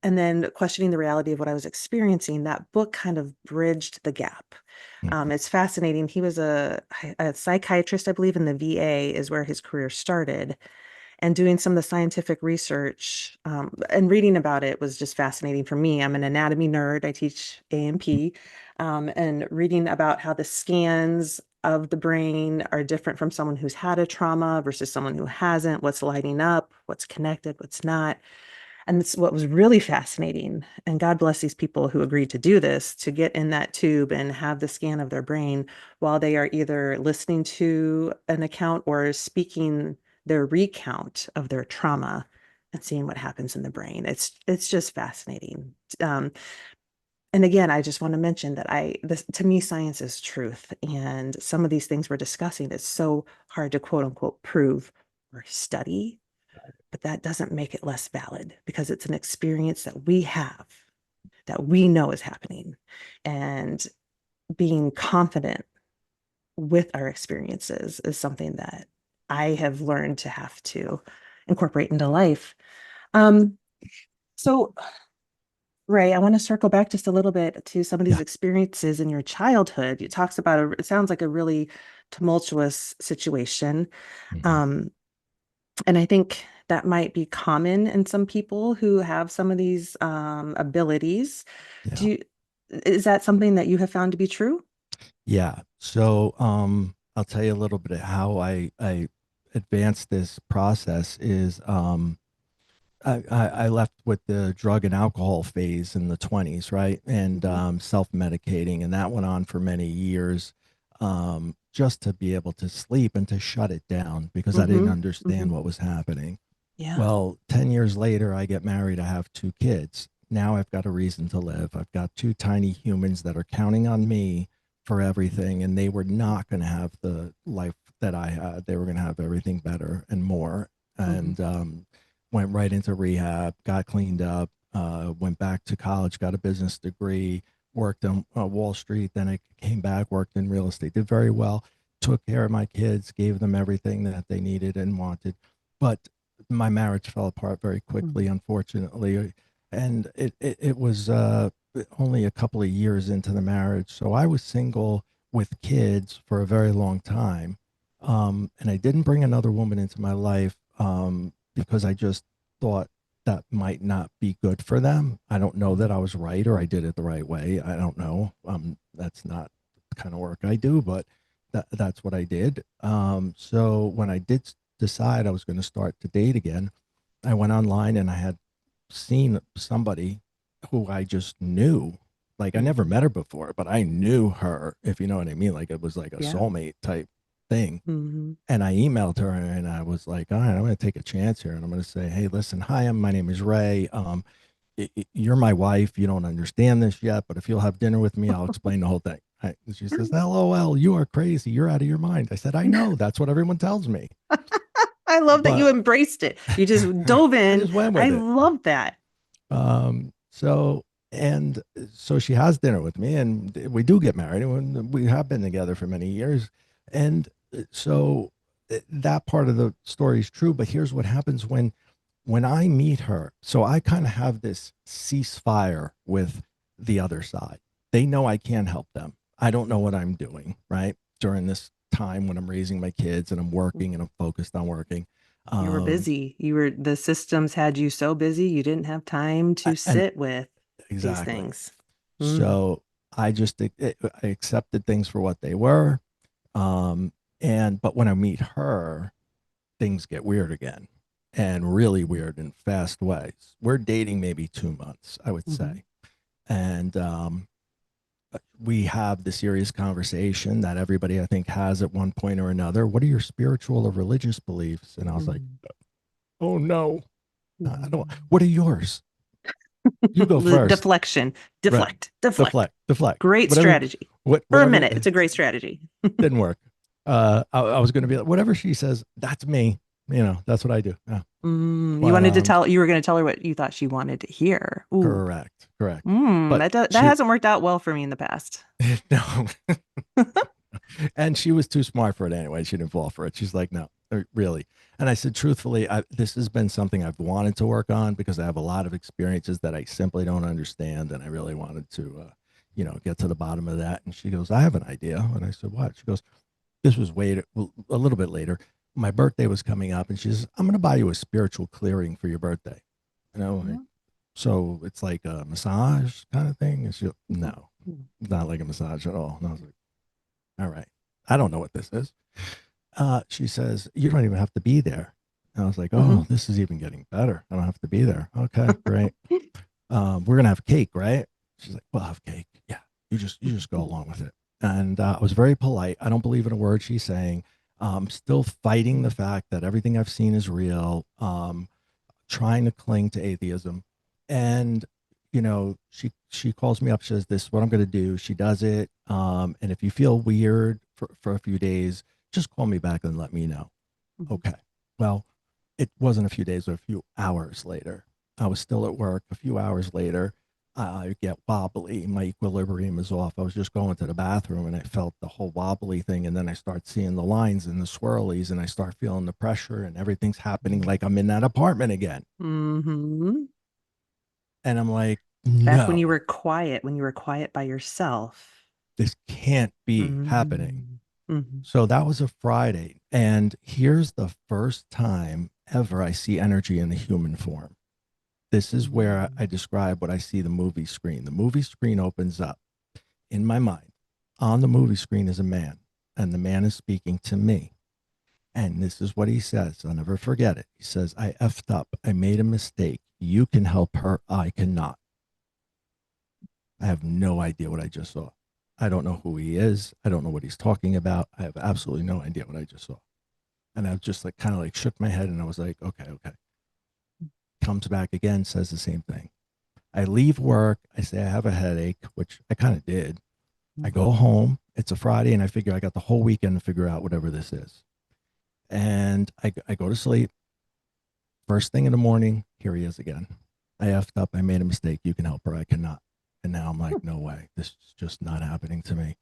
and then questioning the reality of what I was experiencing, that book kind of bridged the gap. It's fascinating. He was a psychiatrist, I believe, in the VA is where his career started, and doing some of the scientific research and reading about it was just fascinating for me. I'm an anatomy nerd. I teach A&P, and reading about how the scans of the brain are different from someone who's had a trauma versus someone who hasn't, what's lighting up, what's connected, what's not. And this, what was really fascinating, and God bless these people who agreed to do this, to get in that tube and have the scan of their brain while they are either listening to an account or speaking their recount of their trauma and seeing what happens in the brain. It's just fascinating. Um, and again, I just want to mention that this, to me, science is truth, and some of these things we're discussing is so hard to quote unquote prove or study, but that doesn't make it less valid because it's an experience that we have, that we know is happening. And being confident with our experiences is something that I have learned to have to incorporate into life. Um, so, Ray, I want to circle back just a little bit to some of these yeah. experiences in your childhood. It talks about it sounds like a really tumultuous situation. Mhm. Um, And I think that might be common in some people who have some of these abilities. Yeah. Do you, is that something that you have found to be true? Yeah. So I'll tell you a little bit of how I advanced this process is I left with the drug and alcohol phase in the 20s, right? And Mhm. self-medicating, and that went on for many years, just to be able to sleep and to shut it down because I didn't Hmm. understand Hmm. what was happening. Yeah. Well, 10 years later, I get married. I have two kids. Now I've got a reason to live. I've got two tiny humans that are counting on me for everything, and they were not going to have the life that I had. They were going to have everything better and more. Hmm. And went right into rehab, got cleaned up, went back to college, got a business degree, worked on Wall Street. Then I came back, worked in real estate, did very well, took care of my kids, gave them everything that they needed and wanted. But my marriage fell apart very quickly, unfortunately, and it was only a couple of years into the marriage, so I was single with kids for a very long time, and I didn't bring another woman into my life because I just thought that might not be good for them. I don't know that I was right or I did it the right way. I don't know. That's not the kind of work I do, but that's what I did. So when I did decide I was going to start to date again, I went online and I had seen somebody who I just knew. Like I never Hmm. met her before, but I knew her, if you know what I mean. Like it was like a Yeah. soulmate type. thing. Mm-hmm. And I emailed her and I was like, all right, I'm going to take a chance here. And I'm going to say, hey, listen, hi, my name is Ray. You're my wife. You don't understand this yet, but if you'll have dinner with me, I'll explain the whole thing. And she says, LOL, you are crazy. You're out of your mind. I said, I know. That's what everyone tells me. I love that you But embraced it. You just dove I in. just went I with it. love that. So, and so she has dinner with me and we do get married and we have been together for many years. And so that part of the story is true, but here's what happens when I meet her. So I kind of have this ceasefire with the other side. They know I can't help them. I don't know what I'm doing, right? During this time when I'm raising my kids and I'm working and I'm focused on working. You were busy. The systems had you so busy, you didn't have time to And sit with these exactly. things. So I just I accepted things for what they were. But when I meet her, things get weird again, and really weird in fast ways. We're dating maybe 2 months, I would Mm-hmm. say, and we have the serious conversation that everybody I think has at one point or another. What are your spiritual or religious beliefs? And I was like, oh no, I don't. What are yours? You go The first. deflection. Right. Deflect. Deflect. Great Whatever. strategy. For a Whatever. minute, it's a great strategy. Didn't work. I was going to be like, whatever she says, that's me. That's what I do. Yeah. You But wanted to tell, you were going to tell her what you thought she wanted to hear. Ooh. correct. But That she hasn't worked out well for me in the past. no, and she was too smart for it anyway. She didn't fall for it. She's like, no, really. And I said, truthfully, this has been something I've wanted to work on because I have a lot of experiences that I simply don't understand, and I really wanted to, get to the bottom of that. And she goes, I have an idea. And I said, what? She goes, this was a little bit later. My birthday was coming up, and she says, I'm going to buy you a spiritual clearing for your birthday. Like, so it's like a massage kind of thing. And she goes, no, not like a massage at all. And I was like, all right, I don't know what this is. She says, you don't even have to be there. And I was like, oh, this is even getting better. I don't have to be there. Okay, great. We're going to have cake, right? She's like, we'll have cake. Yeah. You just go along with it. And I was very polite. I don't believe in a word she's saying. Still fighting the fact that everything I've seen is real. Trying to cling to atheism. And she calls me up. She says, this is what I'm going to do. She does it. And if you feel weird for a few days, just call me back and let me know. Okay. Well, it wasn't a few days, but a few hours later. I was still at work. A few hours later, I get wobbly. My equilibrium is off. I was just going to the bathroom and I felt the whole wobbly thing. And then I start seeing the lines and the swirlies and I start feeling the pressure and everything's happening like I'm in that apartment again. Mm-hmm. And I'm like, Back when no, you were quiet by yourself. this can't be happening. Mm-hmm. So that was a Friday. And here's the first time ever I see energy in the human form. This is where I describe what I see the movie screen. The movie screen opens up in my mind. On the movie screen is a man, and the man is speaking to me. And this is what he says. I'll never forget it. He says, I effed up. I made a mistake. You can help her. I cannot. I have no idea what I just saw. I don't know who he is. I don't know what he's talking about. I have absolutely no idea what I just saw. And I just like kind of like shook my head and I was like, okay. Comes back again, says the same thing. I leave work. I say I have a headache, which I kind of did. I go home. It's a Friday, and I figure I got the whole weekend to figure out whatever this is. And I go to sleep. First thing in the morning, here he is again. I effed up. I made a mistake. You can help her. I cannot. And now I'm like, no way. This is just not happening to me.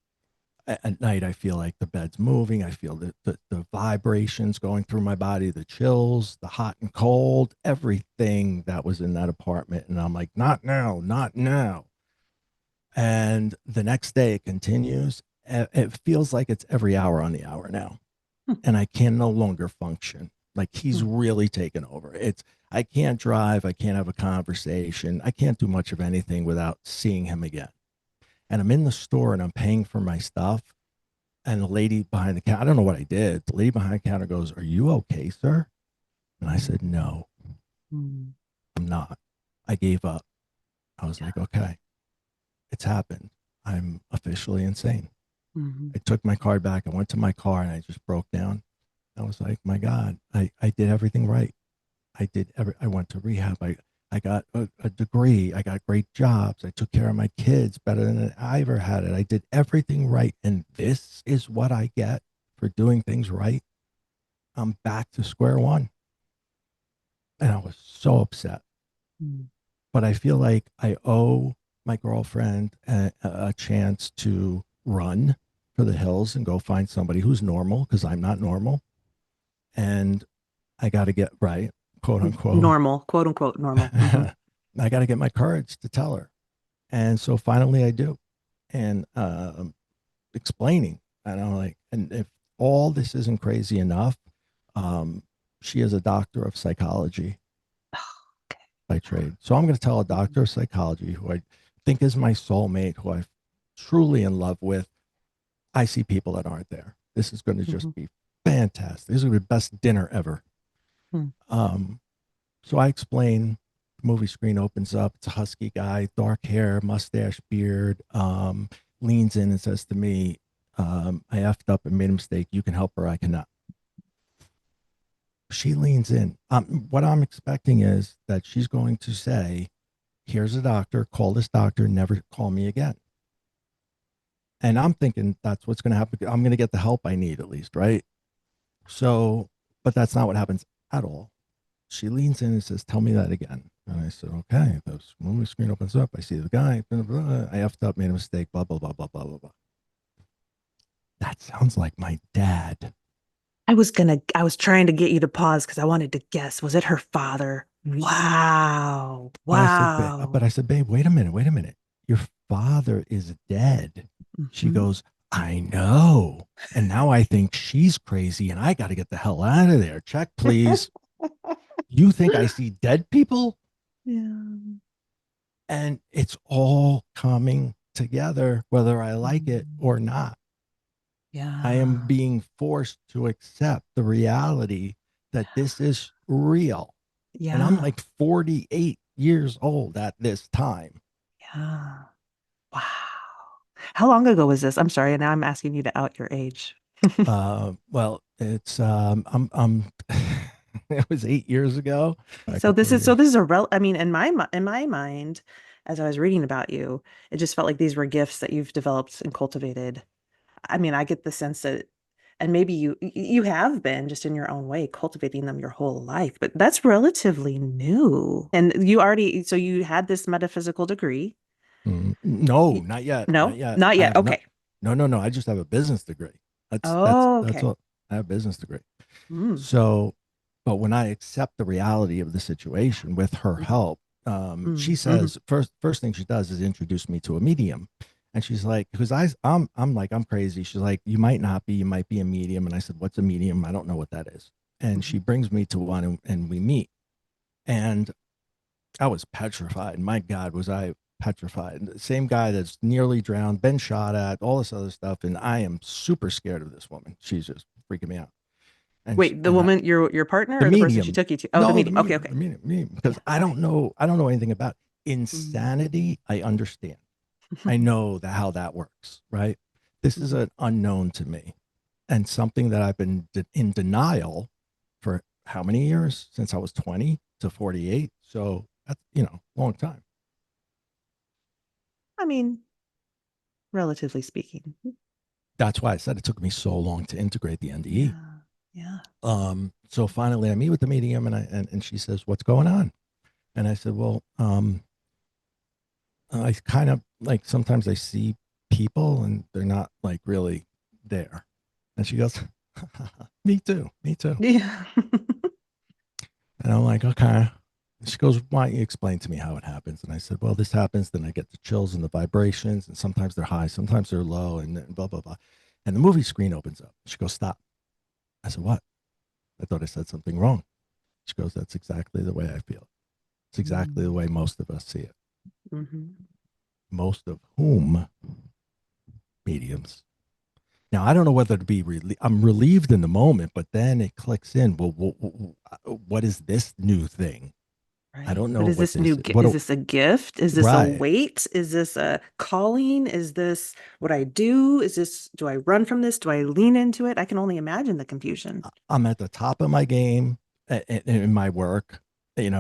At night, I feel like the bed's moving. I feel the vibrations going through my body, the chills, the hot and cold, everything that was in that apartment. And I'm like, not now, not now. And the next day it continues. It feels like it's every hour on the hour now. And I can no longer function. Like he's really taken over. I can't drive. I can't have a conversation. I can't do much of anything without seeing him again. And I'm in the store and I'm paying for my stuff. And the lady behind the counter, I don't know what I did. The lady behind the counter goes, are you okay, sir? And I said, no, I'm not. I gave up. I was like, okay, it's happened. I'm officially insane. Mhm. I took my card back. I went to my car and I just broke down. I was like, my God, I did everything right. I went to rehab. I got a degree. I got great jobs. I took care of my kids better than I ever had it. I did everything right. And this is what I get for doing things right. I'm back to square one. And I was so upset. Mm. But I feel like I owe my girlfriend a chance to run for the hills and go find somebody who's normal because I'm not normal. And I got to get right, quote unquote. Normal, quote unquote, normal. I got to get my courage to tell her. And so finally I do. And explaining, and I'm like, and if all this isn't crazy enough, um, she is a doctor of psychology Okay. by trade. So I'm going to tell a doctor of psychology who I think is my soulmate, who I'm truly in love with. I see people that aren't there. This is going to just Mhm. be fantastic. This is going to be the best dinner ever. Mm. Um, so I explain. The movie screen opens up. It's a husky guy, dark hair, mustache, beard. Leans in and says to me, "I effed up and made a mistake. You can help her. I cannot." She leans in. What I'm expecting is that she's going to say, "Here's a doctor. Call this doctor. Never call me again." And I'm thinking that's what's going to happen. I'm going to get the help I need at least, right? So, but that's not what happens at all. She leans in and says, "Tell me that again." And I said, "Okay." The movie screen opens up. I see the guy. Blah, blah, blah. I effed up, made a mistake. Blah blah blah blah blah blah blah. That sounds like my dad. I was trying to get you to pause because I wanted to guess. Was it her father? Wow. But Wow. I said, "Babe, wait a minute, wait a minute. Your father is dead." She Mhm. goes, "I know. And now I think she's crazy and I got to get the hell out of there. Check, please. You think I see dead people?" Yeah. And it's all coming together, whether I like it or Mm. not. I am Yeah. being forced to accept the reality that this is real. And I'm Yeah. like 48 years old at this time. Yeah. Wow. How long ago was this? I'm sorry, and now I'm asking you to out your age. Well, it's it was 8 years ago, a couple of So years. this is a I mean, in my mind, as I was reading about you, it just felt like these were gifts that you've developed and cultivated. I mean, I get the sense that, and maybe you have been just in your own way cultivating them your whole life, but that's relatively new. And you already, so you had this metaphysical degree. No, Y- not yet, not No, yet. not I yet. have not. Okay. No, no, no. I just have a business degree. That's Okay. all. I have a business degree. Mm, So, but when I accept the reality of the situation with her mhm, help, she mhm. says first thing she does is introduce me to a medium, and she's like, because I'm like I'm crazy. She's like, you might not be, you might be a medium, and I said, what's a medium? I don't know what that is. And she Mhm. brings me to one, and we meet, and I was petrified. My God, was I petrified. The same guy that's nearly drowned, been shot at, all this other stuff, and I am super scared of this woman. She's just freaking me out. And Wait, the and woman, your partner the or the person she medium. took you to? Oh, the No, medium. Okay, okay. medium, because Yeah. Okay. I don't know anything about Mm. insanity. I understand. I know that how that works, right? This is Mhm. an unknown to me and something that I've been in denial for how many years since I was 20 to 48. So that's, long time. I mean, relatively speaking. That's why I said it took me so long to integrate the NDE. Yeah. Yeah. So finally I meet with the medium and she says, "What's going on?" And I said, "Well, I kind of like sometimes I see people and they're not like really there." And she goes, "Me too, me too." Yeah. And I'm like, "Okay." And she goes, "Why don't you explain to me how it happens?" And I said, "Well, this happens, then I get the chills and the vibrations, and sometimes they're high, sometimes they're low, and then blah, blah, blah." And the movie screen opens up. She goes, "Stop." I said, "What?" I thought I said something wrong. She goes, "That's exactly the way I feel. It's exactly the way most of us see it." Mm-hmm. Most of whom mediums. Now, I don't know whether to be I'm relieved in the moment, but then it clicks in. Well, what is this new thing? I Right. don't know But is what this this is this a gift? Is this a right. weight? Is this a calling? Is this what I do? Is this, do I run from this? Do I lean into it? I can only imagine the confusion. I'm at the top of my game in my work, and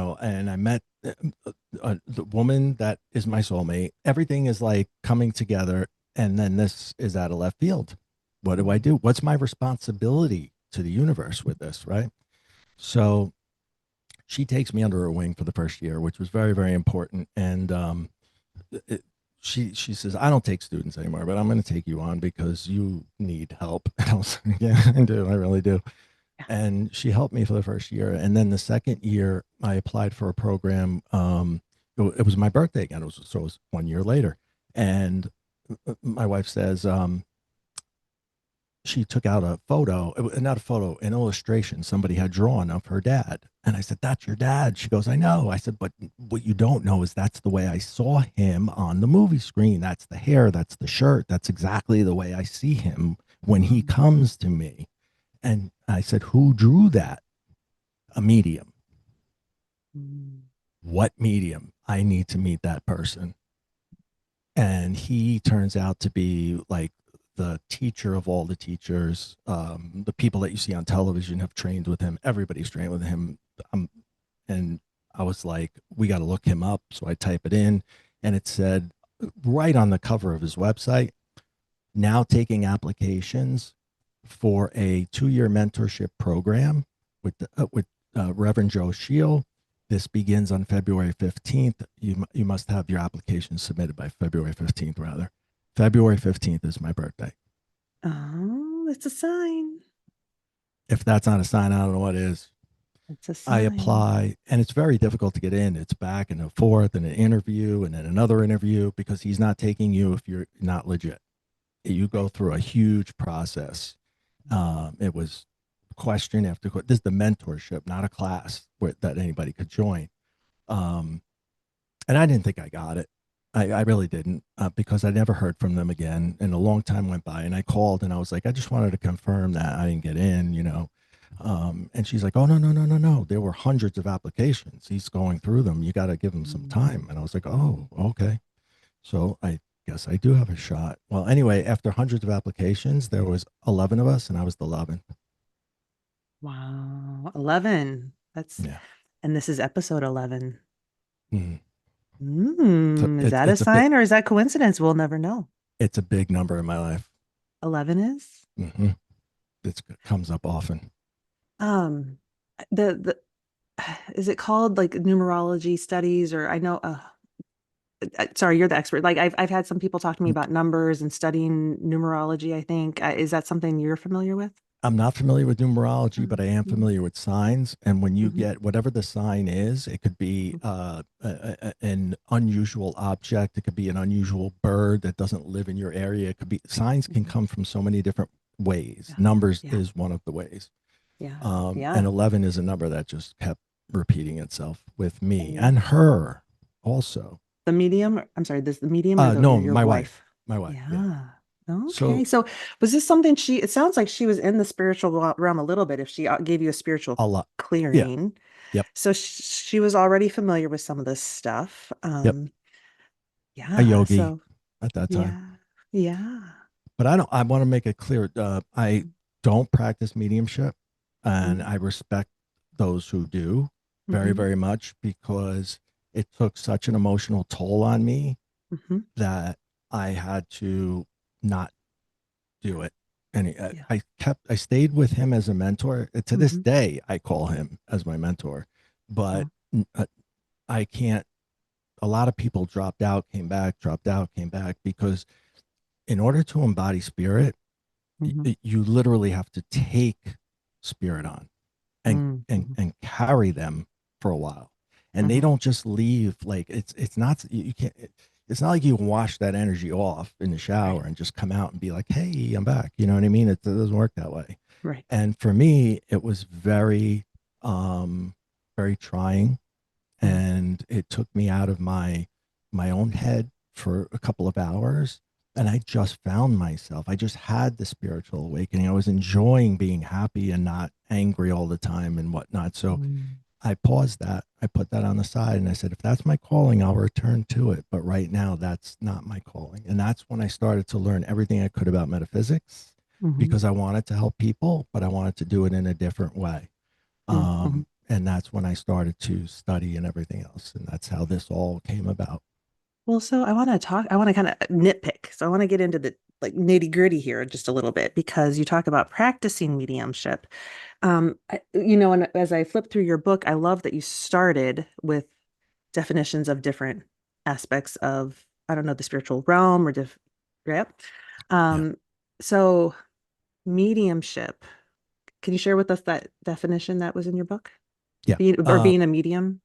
I met the woman that is my soulmate. Everything is like coming together. And then this is out of left field. What do I do? What's my responsibility to the universe with this? Right. So she takes me under her wing for the first year, which was very, very important. And it, she says, I don't take students anymore, but I'm going to take you on because you need help. And I was like, yeah, I do. I really do. Yeah. And she helped me for the first year. And then the second year, I applied for a program. It was my birthday again. So it was 1 year later. And my wife says, she took out a photo, not a photo, an illustration somebody had drawn of her dad. And I said, that's your dad. She goes, I know. I said, but what you don't know is that's the way I saw him on the movie screen. That's the hair, that's the shirt. That's exactly the way I see him when he Mm, comes to me. And I said, who drew that? A medium. mm, What medium? I need to meet that person. And he turns out to be like the teacher of all the teachers. The people that you see on television have trained with him. Everybody's trained with him. And I was like, we got to look him up. So I type it in, and it said right on the cover of his website, now taking applications for a 2-year mentorship program with Reverend Joe Shield. This begins on February 15th. You must have your application submitted by February 15th, rather. February 15th is my birthday. oh, it's a sign. If that's not a sign, I don't know what is. It's a I sign. apply, and it's very difficult to get in. It's back and forth, and an interview, and then another interview, because he's not taking you if you're not legit. You go Right. through a huge process. It was question after question. This is the mentorship, not a class that anybody could join. Um, and I didn't think I got it. I really didn't, because I never heard from them again. And a long time went by, and I called and I was like, I just wanted to confirm that I didn't get in. And she's like, oh, no, no, no, no, no. There were hundreds of applications. He's going through them. You got to give him some time. And I was like, oh, okay. So I guess I do have a shot. Well, anyway, after hundreds of applications, there was 11 of us, and I was the 11th. Wow. 11. Yeah. And this is episode 11. Mhm. So Is it's that a it's a big sign or is that coincidence? We'll never know. it's a big number in my life. 11 is? Hmm. It comes up often. Um, the is it called like numerology studies or I know sorry, you're the expert. Like I've had some people talk to me about numbers and studying numerology, I think. Is that something you're familiar with? I'm not familiar with numerology, but I am Mhm. familiar with signs. And when you Mhm. get whatever the sign is, it could be an unusual object. It could be an unusual bird that doesn't live in your area. It could be signs can Mhm. come from so many different ways. Yeah. Numbers Yeah. is one of the ways. Yeah. And Yeah. 11 is a number that just kept repeating itself with me And and her also. the medium, I'm sorry, this the medium or the No, your my wife, wife? my wife. Yeah. Yeah. Okay. So So was this something it sounds like she was in the spiritual realm a little bit if she gave you a spiritual a lot. Yeah. clearing. Yep. So she was already familiar with some of this stuff. Yep. A Yeah. yogi So at that time. yeah. Yeah. But I want to make it clear. I don't practice mediumship, and Mm-hmm. I respect those who do very, Mm-hmm. very much, because it took such an emotional toll on me Mm-hmm. that I had to not do it. And Yeah. I stayed with him as a mentor. To this Mm-hmm. day, I call him as my mentor, but Oh. I can't. A lot of people dropped out, came back, dropped out, came back, because in order to embody spirit, Mm-hmm. you literally have to take spirit on and Mm-hmm. and carry them for a while, and they Mm-hmm. don't just leave. Like it's not, you can't, it's not like you can wash that energy off in the Right. shower and just come out and be like, hey, I'm back. You know what I mean? It doesn't work that way. Right. And for me, it was very very trying, Mm. and it took me out of my own head for a couple of hours, and I just found myself. I just had the spiritual awakening. I was enjoying being happy and not angry all the time and whatnot. So Mm. I paused that. I put that on the side and I said, if that's my calling, I'll return to it. But right now, that's not my calling. And that's when I started to learn everything I could about metaphysics Mm-hmm. because I wanted to help people, but I wanted to do it in a different way. Mm-hmm. And that's when I started to study and everything else. And that's how this all came about. Well, so I want to kind of nitpick. So I want to get into the like nitty gritty here just a little bit because you talk about practicing mediumship. And as I flip through your book, I love that you started with definitions of different aspects of, I don't know, the spiritual realm or yeah. Yeah. Um, so mediumship, can you share with us that definition that was in your book? Yeah. Being a medium?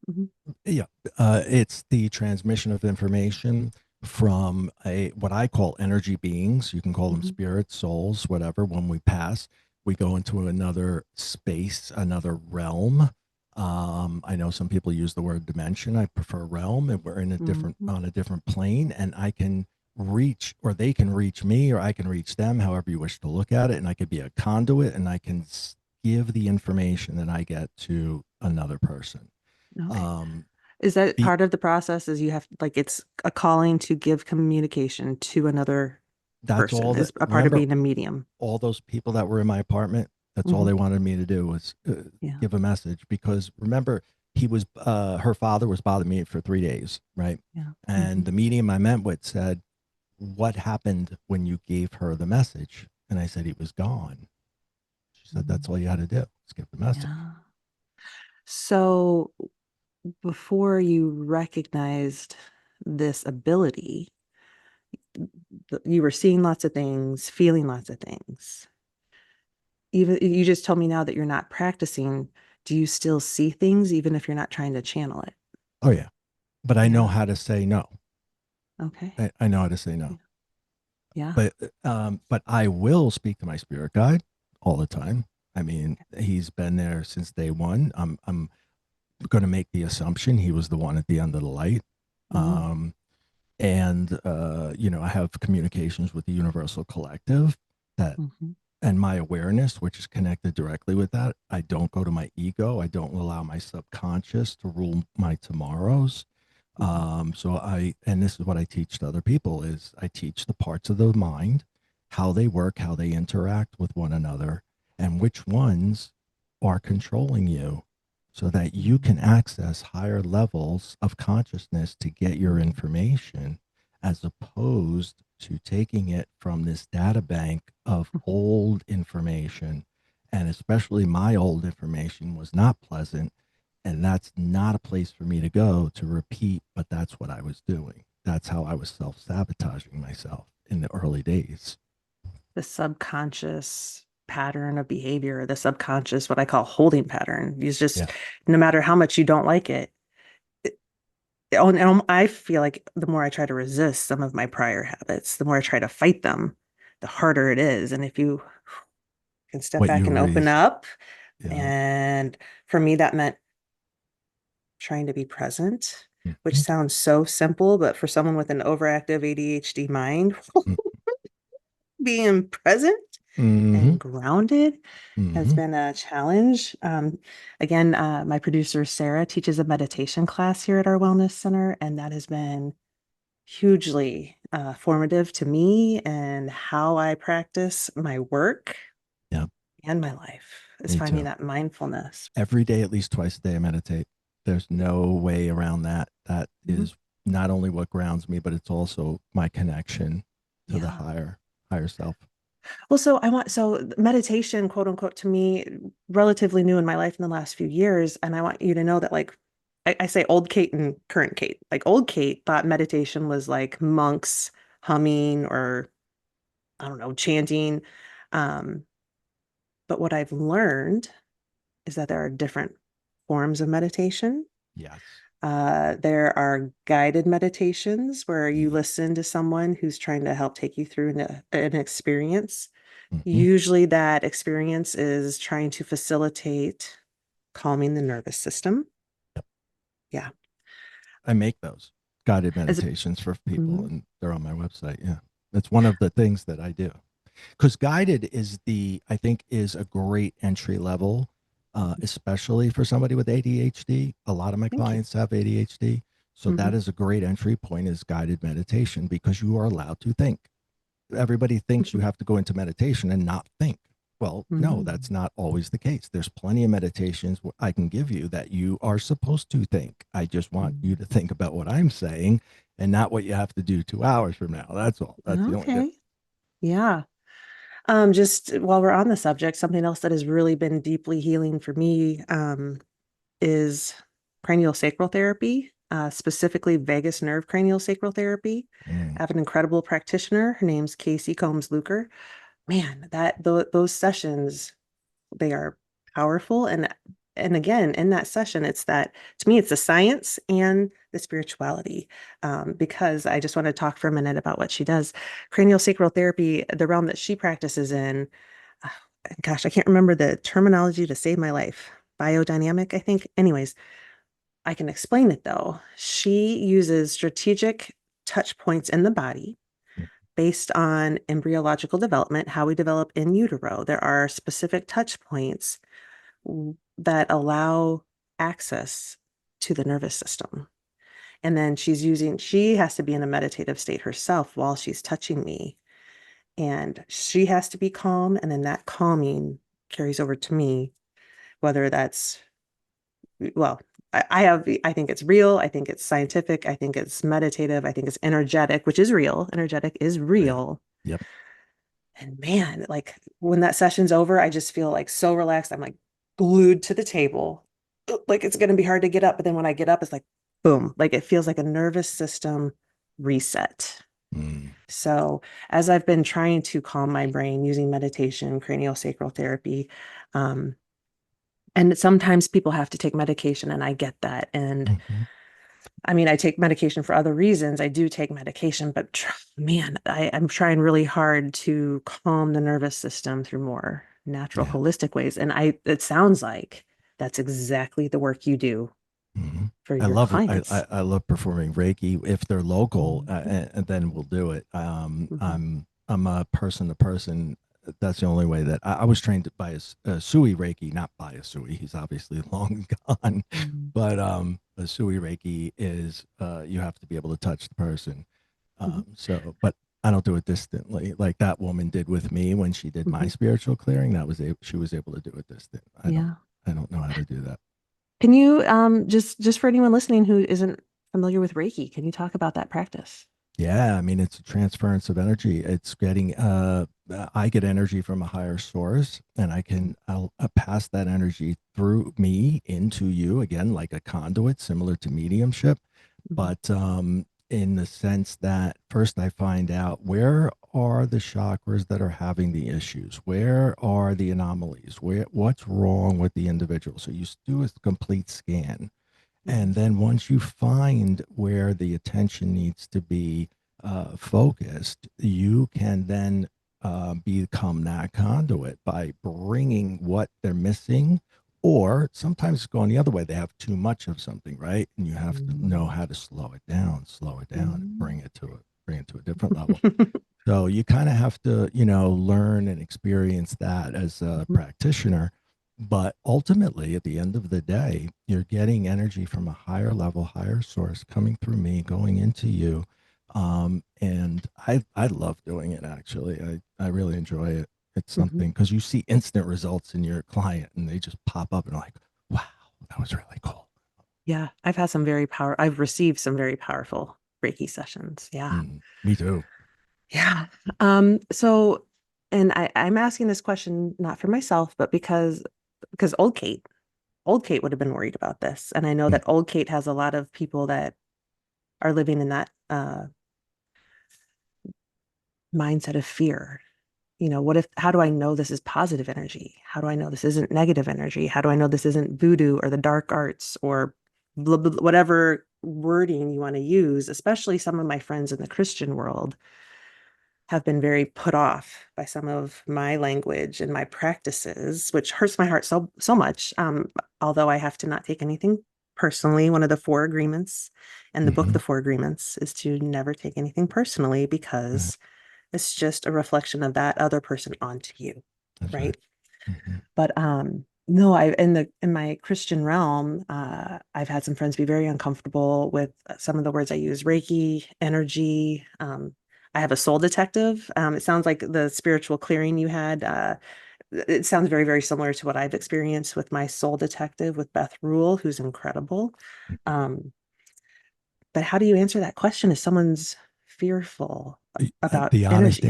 Yeah, it's the transmission of information from a what I call energy beings. You can call them Hmm. spirits, souls, whatever. When we pass, we go into another space, another realm. I know some people use the word dimension. I prefer realm, and we're in a Hmm. different on a different plane, and I can reach, or they can reach me, or I can reach them, however you wish to look at it, and I could be a conduit, and I can give the information that I get to another person. Okay. Um, Is that be, part of the process? Is you have like it's a calling to give communication to another that's person all that, is a part of remember, being a medium. all those people that were in my apartment, that's all Hmm. they wanted me to do was Yeah. give a message because remember, her father was bothering me for 3 days, right? Yeah. Hmm. And the medium I met with said, what happened when you gave her the message? And I said, he was gone. She said, Hmm. that's all you had to do, is give the message. Yeah. So before you recognized this ability, you were seeing lots of things, feeling lots of things. Even you just told me now that you're not practicing. Do you still see things even if you're not trying to channel it? Oh, yeah. But I know Yeah. how to say no. Okay. I know how to say no. Yeah. Yeah. But I will speak to my spirit guide all the time. I mean, he's been there since day one. I'm going to make the assumption he was the one at the end of the light. Mm-hmm. Um, and I have communications with the Universal Collective that, Mm-hmm. and my awareness, which is connected directly with that. I don't go to my ego. I don't allow my subconscious to rule my tomorrows. Mm-hmm. And this is what I teach to other people is I teach the parts of the mind, how they work, how they interact with one another, and which ones are controlling you so that you can access higher levels of consciousness to get your Mm-hmm. information as opposed to taking it from this data bank of old information. And especially my old information was not pleasant, and that's not a place for me to go to repeat, but that's what I was doing. That's how I was self sabotaging myself in the early days. The subconscious pattern of behavior, the subconscious, what I call holding pattern. Is Yeah. just no matter how much you don't like it, and I feel like the more I try to resist some of my prior habits, the more I try to fight them, the harder it is. And if you can step What back you and open raised. up, Yeah. and for me, that meant trying to be present, which Mm-hmm. sounds so simple, but for someone with an overactive ADHD mind, being present Mm-hmm. and grounded has Mm-hmm. been a challenge. Again, my producer, Sarah, teaches a meditation class here at our wellness center, and that has been hugely formative to me and how I practice my work Yeah. and my life is Me finding too. that mindfulness. Every day, at least twice a day, I meditate. There's no way around that. That Mhm. is not only what grounds me, but it's also my connection to the Yeah. higher self. Well, so meditation, quote unquote, to me, relatively new in my life in the last few years. And I want you to know that, like, I say old Kate and current Kate. Like, old Kate thought meditation was like monks humming or, I don't know, chanting. Um, but what I've learned is that there are different forms of meditation. Yes. There are guided meditations where you Yeah. listen to someone who's trying to help take you through an experience. Mm-hmm. Usually, that experience is trying to facilitate calming the nervous system. Yep. Yeah. I make those guided As meditations for people, mhm. and they're on my website. Yeah, that's one of the things that I do because guided is I think is a great entry level especially for somebody with ADHD. A lot of my Thank you. clients have ADHD. So Hmm. that is a great entry point is guided meditation because you are allowed to think. Everybody thinks you have to go into meditation and not think. Well, no, that's Mm. not always the case. There's plenty of meditations I can give you that you are supposed to think. I just want you Mm. to think about what I'm saying and not what you have to do 2 hours from now. That's all. That's the only difference. Okay. Yeah. Just while we're on the subject, something else that has really been deeply healing for me, is cranial sacral therapy, specifically vagus nerve cranial sacral therapy. Mm, I have an incredible practitioner. Her name's Casey Combs Luker. Man, those sessions, they are powerful. And again, in that session, it's that to me, it's the science and the spirituality. Because I just want to talk for a minute about what she does. Cranial sacral therapy, the realm that she practices in, uh, gosh, I can't remember the terminology to save my life. Biodynamic, I think. Anyways, I can explain it though. She uses strategic touch points in the body mm, based on embryological development, how we develop in utero. There are specific touch points that allow access to the nervous system. And then she has to be in a meditative state herself while she's touching me. And she has to be calm. And then that calming carries over to me, whether that's, well, I think it's real. I think it's scientific. I think it's meditative. I think it's energetic, which is real. Energetic is real. real. Yep. And man, like when that session's over, I just feel like so relaxed. I'm like glued to the table. Like it's going to be hard to get up. But then when I get up, it's like, boom, like it feels like a nervous system reset. Mm, So as I've been trying to calm my brain using meditation, cranial sacral therapy, um, and sometimes people have to take medication, and I get that. And mhm. I mean, I take medication for other reasons. I do take medication, but man, I'm trying really hard to calm the nervous system through more natural, Yeah. holistic ways. And it sounds like that's exactly the work you do Mhm. for I your love I, clients. I I love performing Reiki if they're local, Mhm. and then we'll do it. Mhm. I'm a person to person. That's the only way that I was trained by a Sui Reiki, not by a Sui. He's obviously long gone, Mhm. but a Sui Reiki is you have to be able to touch the person. Mhm. But I don't do it distantly like that woman did with me when she did my Mhm. spiritual clearing. She was able to do it distant. Yeah. I don't know how to do that. Can you just for anyone listening who isn't familiar with Reiki, can you talk about that practice? Yeah, I mean, it's a transference of energy. It's getting, I get energy from a higher source and I'll pass that energy through me into you again, like a conduit, similar to mediumship. Mhm. But in the sense that first I find out where are the chakras that are having the issues? Where are the anomalies? What's wrong with the individual? So you do a complete scan Mhm. and then once you find where the attention needs to be focused, you can then become that conduit by bringing what they're missing. Or sometimes it's going the other way. They have too much of something, right? And you have to know Mhm. how to slow it down, and Mhm. bring it to a different level. So you kind of have to, learn and experience that as a Mhm. practitioner. But ultimately, at the end of the day, you're getting energy from a higher level, higher source coming through me, going into you. And I love doing it actually. I really enjoy it. It's Mhm. something because you see instant results in your client and they just pop up and like, wow, that was really cool. Yeah, I've received some very powerful Reiki sessions. Yeah. Me too. Yeah. So, and I'm asking this question not for myself, but because old Kate would have been worried about this. And I know Mm, that old Kate has a lot of people that are living in that mindset of fear. How do I know this is positive energy? How do I know this isn't negative energy? How do I know this isn't voodoo or the dark arts or whatever wording you want to use? Especially some of my friends in the Christian world have been very put off by some of my language and my practices, which hurts my heart so much. Although I have to not take anything personally. One of the four agreements in the book, hmm The Four Agreements, is to never take anything personally Right. because it's just a reflection of that other person onto you, That's right. right? hmm But No, I in my Christian realm, I've had some friends be very uncomfortable with some of the words I use, Reiki, energy. I have a soul detective. It sounds like the spiritual clearing you had. It sounds very, very similar to what I've experienced with my soul detective with Beth Rule, who's incredible. Um, but how do you answer that question if someone's fearful about energy?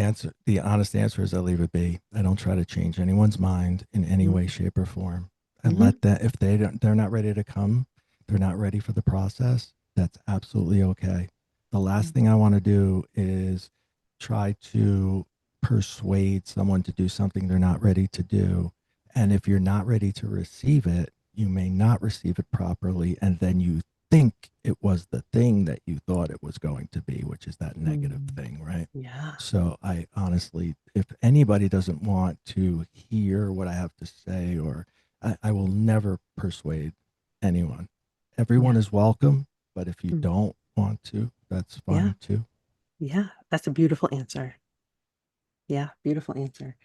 The honest answer is I leave it be. I don't try to change anyone's mind in any way, Mm-hmm. shape, or form. I Mm-hmm. let that, if they're not ready to come, they're not ready for the process. That's absolutely okay. The last thing I want to do is try to persuade someone to do something they're not ready to do. And if you're not ready to receive it, you may not receive it properly. And then you think it was the thing that you thought it was going to be, which is that negative Mm. thing, right? Yeah. So I honestly, if anybody doesn't want to hear what I have to say, or I will never persuade anyone. Everyone Yeah. is welcome, but if you Mm. don't want to, that's Yeah. fine too. Yeah. That's a beautiful answer. Yeah. Beautiful answer.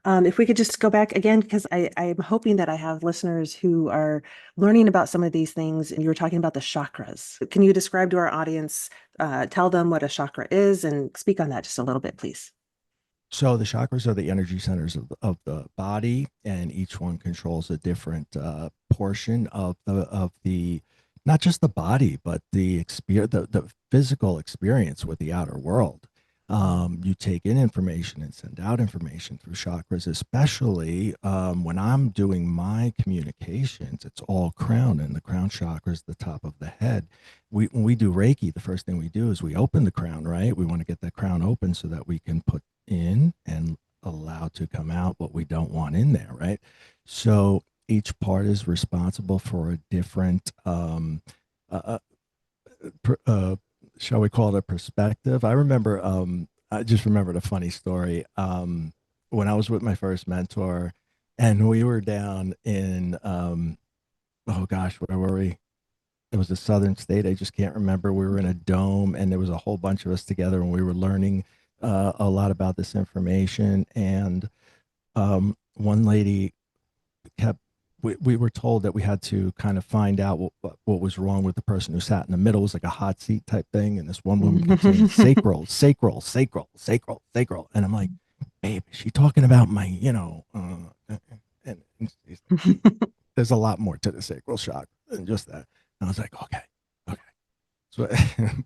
If we could just go back again, because I'm hoping that I have listeners who are learning about some of these things, and you were talking about the chakras. Can you describe to our audience, tell them what a chakra is and speak on that just a little bit, please? So the chakras are the energy centers of the body, and each one controls a different portion of the not just the body, but the experience, the physical experience with the outer world. You take in information and send out information through chakras, especially when I'm doing my communications. It's all crown, and the crown chakra is the top of the head. When we do Reiki, the first thing we do is we open the crown, right? We want to get that crown open so that we can put in and allow to come out what we don't want in there, right? So each part is responsible for a different, uh, uh, uh, shall we call it a perspective? I just remembered a funny story. When I was with my first mentor, and we were down in, oh gosh, where were we? It was a southern state. I just can't remember. We were in a dome, and there was a whole bunch of us together, and we were learning a lot about this information. And one lady kept. We were told that we had to kind of find out what was wrong with the person who sat in the middle. It was like a hot seat type thing, and this one woman kept saying sacral, sacral, sacral, sacral, sacral, and I'm like, babe, is she talking about my, and there's a lot more to the sacral shock than just that. And I was like, okay, okay. So,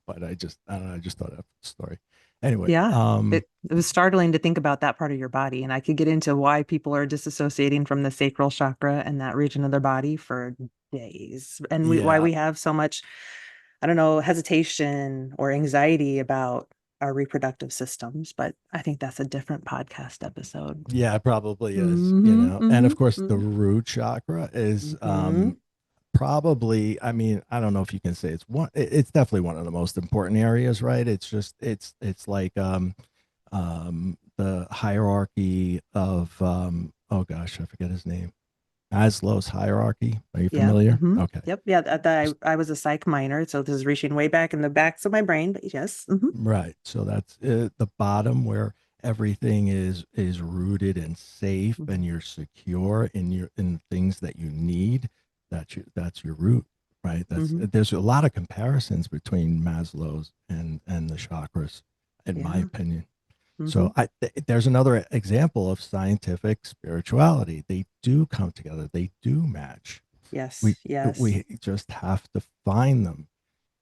but I don't know, I just thought of the story. Anyway, Yeah, it was startling to think about that part of your body, and I could get into why people are disassociating from the sacral chakra and that region of their body for days, and why yeah, we have so much, I don't know, hesitation or anxiety about our reproductive systems. But I think that's a different podcast episode. yeah, it probably is, Mm-hmm, and mm-hmm, of course the mm-hmm, root chakra is mm-hmm. probably, I mean, I don't know if you can say it's definitely one of the most important areas, right? It's just, it's like, the hierarchy of, oh gosh, I forget his name. Maslow's hierarchy. Are you Yeah. familiar? Mm-hmm. Okay. Yep. Yeah. I was a psych minor, so this is reaching way back in the backs of my brain. But yes. Mm-hmm. Right. So that's the bottom where everything is rooted and safe, and you're secure in things that you need. That's your root, right? That's Mm-hmm. There's a lot of comparisons between Maslow's and the chakras, in my Yeah. opinion. Mm-hmm. So there's another example of scientific spirituality. They do come together. They do match. Yes. We Yes. we just have to find them.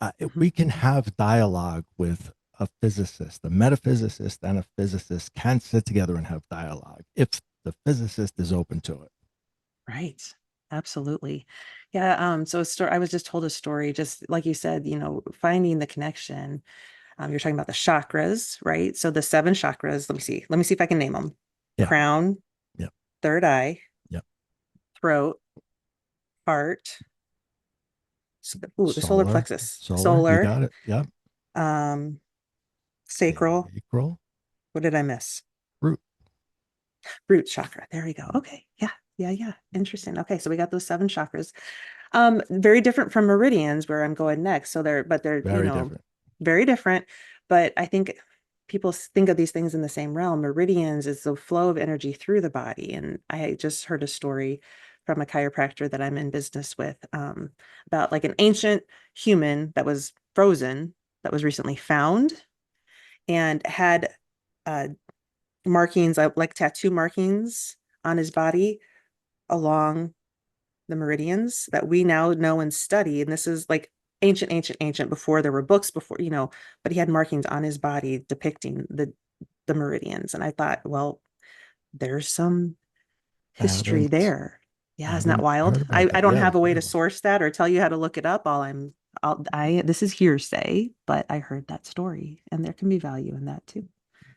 Mm-hmm. We can have dialogue with a physicist, a metaphysicist, and a physicist can sit together and have dialogue if the physicist is open to it. Right. Absolutely. Yeah. So I was just told a story, just like you said, finding the connection. You're talking about the chakras, right? So the seven chakras, let me see. Let me see if I can name them. Yeah. Crown, Yep. third eye, Yep. throat, heart, the solar Solar. plexus, Solar. You solar, got it. Yep. um, sacral. Sacral. What did I miss? Root. Root chakra. There we go. Okay. Yeah. Yeah. Yeah. Interesting. Okay. So we got those seven chakras. Very different from meridians where I'm going next. So they're, Very different. very different. But I think people think of these things in the same realm. Meridians is the flow of energy through the body. And I just heard a story from a chiropractor that I'm in business with, about like an ancient human that was frozen, that was recently found and had uh, markings, like tattoo markings on his body along the meridians that we now know and study. And this is like ancient before there were books, before, but he had markings on his body depicting the meridians. And I thought, well, there's some I history there. I Yeah, isn't that haven't wild? heard about I that. don't Yeah, have a way to incredible. source that or tell you how to look it up. This is hearsay, but I heard that story, and there can be value in that too.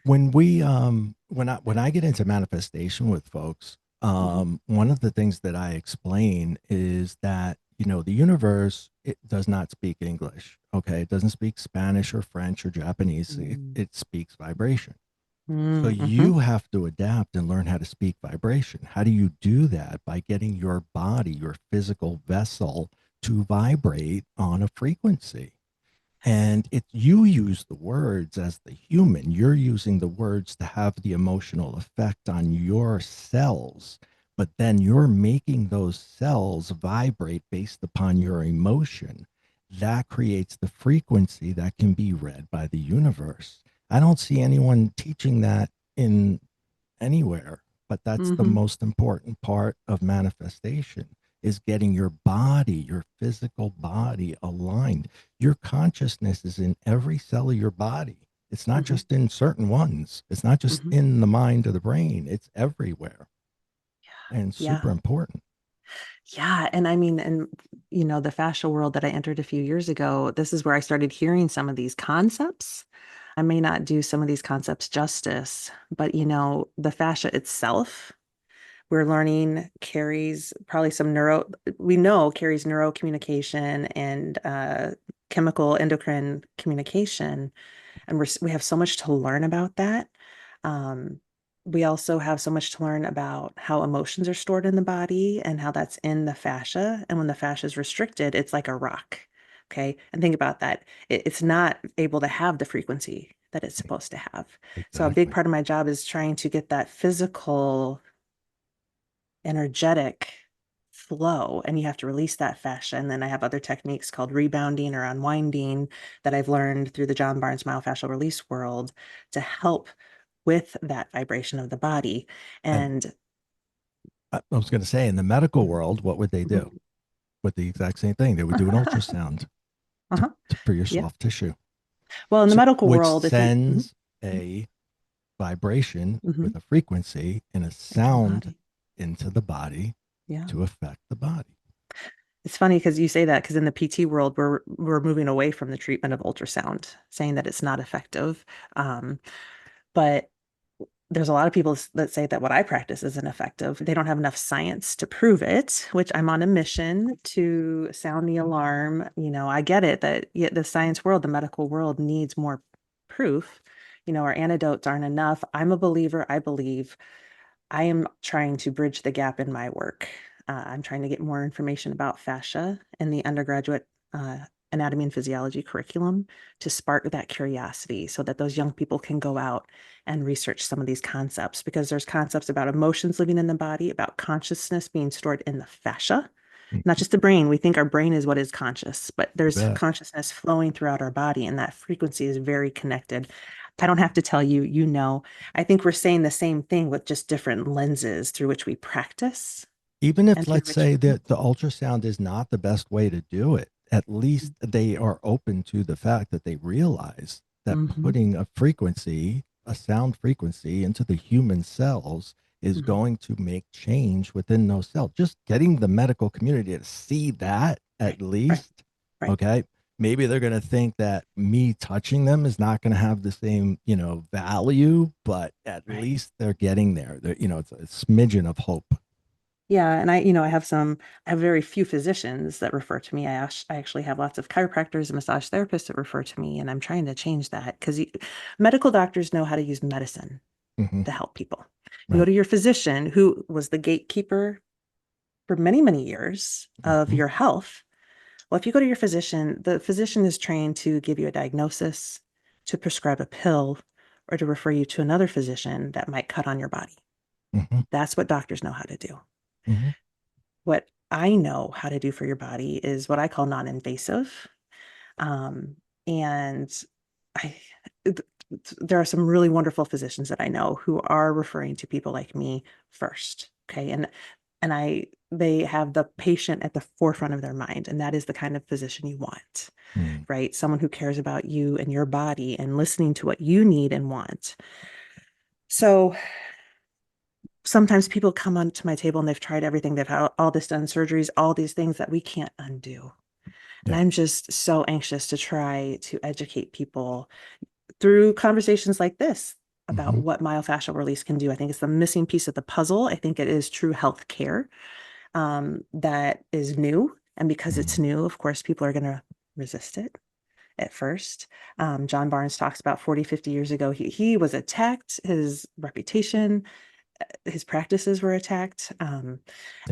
When we when I get into manifestation with folks, Mhm. one of the things that I explain is that, the universe, it does not speak English. Okay, it doesn't speak Spanish or French or Japanese. it, Mm. it speaks vibration. So Mhm. you have to adapt and learn how to speak vibration. How do you do that? By getting your body, your physical vessel, to vibrate on a frequency. And it you use the words as the human. You're using the words to have the emotional effect on your cells, but then you're making those cells vibrate based upon your emotion. That creates the frequency that can be read by the universe. I don't see anyone teaching that in anywhere, but that's the Mhm. most important part of manifestation, is getting your body, your physical body aligned. Your consciousness is in every cell of your body. It's not Mhm. just in certain ones. It's not just Mhm. in the mind or the brain. It's everywhere and Yeah. super important. Yeah. And I mean, and the fascia world that I entered a few years ago, this is where I started hearing some of these concepts. I may not do some of these concepts justice, but the fascia itself, we're learning carries probably we know carries neurocommunication and chemical endocrine communication, and we have so much to learn about that. Um, we also have so much to learn about how emotions are stored in the body and how that's in the fascia. And when the fascia is restricted, it's like a rock. Okay. And think about that. It's not able to have the frequency that it's supposed to have. So a big Exactly. part of my job is trying to get that physical, energetic flow, and you have to release that fascia. And then I have other techniques called rebounding or unwinding that I've learned through the John Barnes myofascial release world to help with that vibration of the body. And And I was going to say, in the medical Mhm. world, what would they do? Mhm. With the exact same thing, they would do an ultrasound Uh-huh. for your Yeah. soft tissue, Well, in the so, medical which world, if you sends a vibration Mhm. with a frequency and a Into the sound body. into the body Yeah. to affect the body. It's funny because you say that because in the PT world, we're moving away from the treatment of ultrasound, saying that it's not effective. Um, but there's a lot of people that say that what I practice isn't effective. They don't have enough science to prove it, which I'm on a mission to sound the alarm. I get it that the science world, the medical world needs more proof. Our antidotes aren't enough. I'm a believer. I believe I am trying to bridge the gap in my work. I'm trying to get more information about fascia in the undergraduate uh, anatomy and physiology curriculum to spark that curiosity so that those young people can go out and research some of these concepts, because there's concepts about emotions living in the body, about consciousness being stored in the fascia, not Mhm. just the brain. We think our brain is what is conscious, but You there's bet. consciousness flowing throughout our body, and that frequency is very connected. I don't have to tell you, I think we're saying the same thing with just different lenses through which we practice Even if, and through let's which. say, that the ultrasound is not the best way to do it, at least they are open to the fact that they realize that Mhm. putting a frequency, a sound frequency, into the human cells is Mhm. going to make change within those cells. Just getting the medical community to see that, at Right, right, least, right, okay, maybe they're going to think that me touching them is not going to have the same, value, but at right. least they're getting there. It's a smidgen of hope. Yeah, and I have very few physicians that refer to me. I actually have lots of chiropractors and massage therapists that refer to me, and I'm trying to change that because medical doctors know how to use medicine Hmm. to help people. You go Right. to your physician, who was the gatekeeper for many, many years of Hmm. your health. Well, if you go to your physician, the physician is trained to give you a diagnosis, to prescribe a pill, or to refer you to another physician that might cut on your body. Hmm. That's what doctors know how to do. Hmm. what I know how to do for your body is what I call non-invasive. Um, and I, th- there are some really wonderful physicians that I know who are referring to people like me first. Okay. They have the patient at the forefront of their mind. And that is the kind of physician you want, Mm. right? Someone who cares about you and your body and listening to what you need and want. So sometimes people come onto my table and they've tried everything. They've had all this done, surgeries, all these things that we can't undo. And Yeah. I'm just so anxious to try to educate people through conversations like this about Hmm. what myofascial release can do. I think it's the missing piece of the puzzle. I think it is true health care that is new. And because it's Hmm. new, of course, people are going to resist it at first. John Barnes talks about 40, 50 years ago, he was attacked, his reputation, his practices were attacked. Yeah.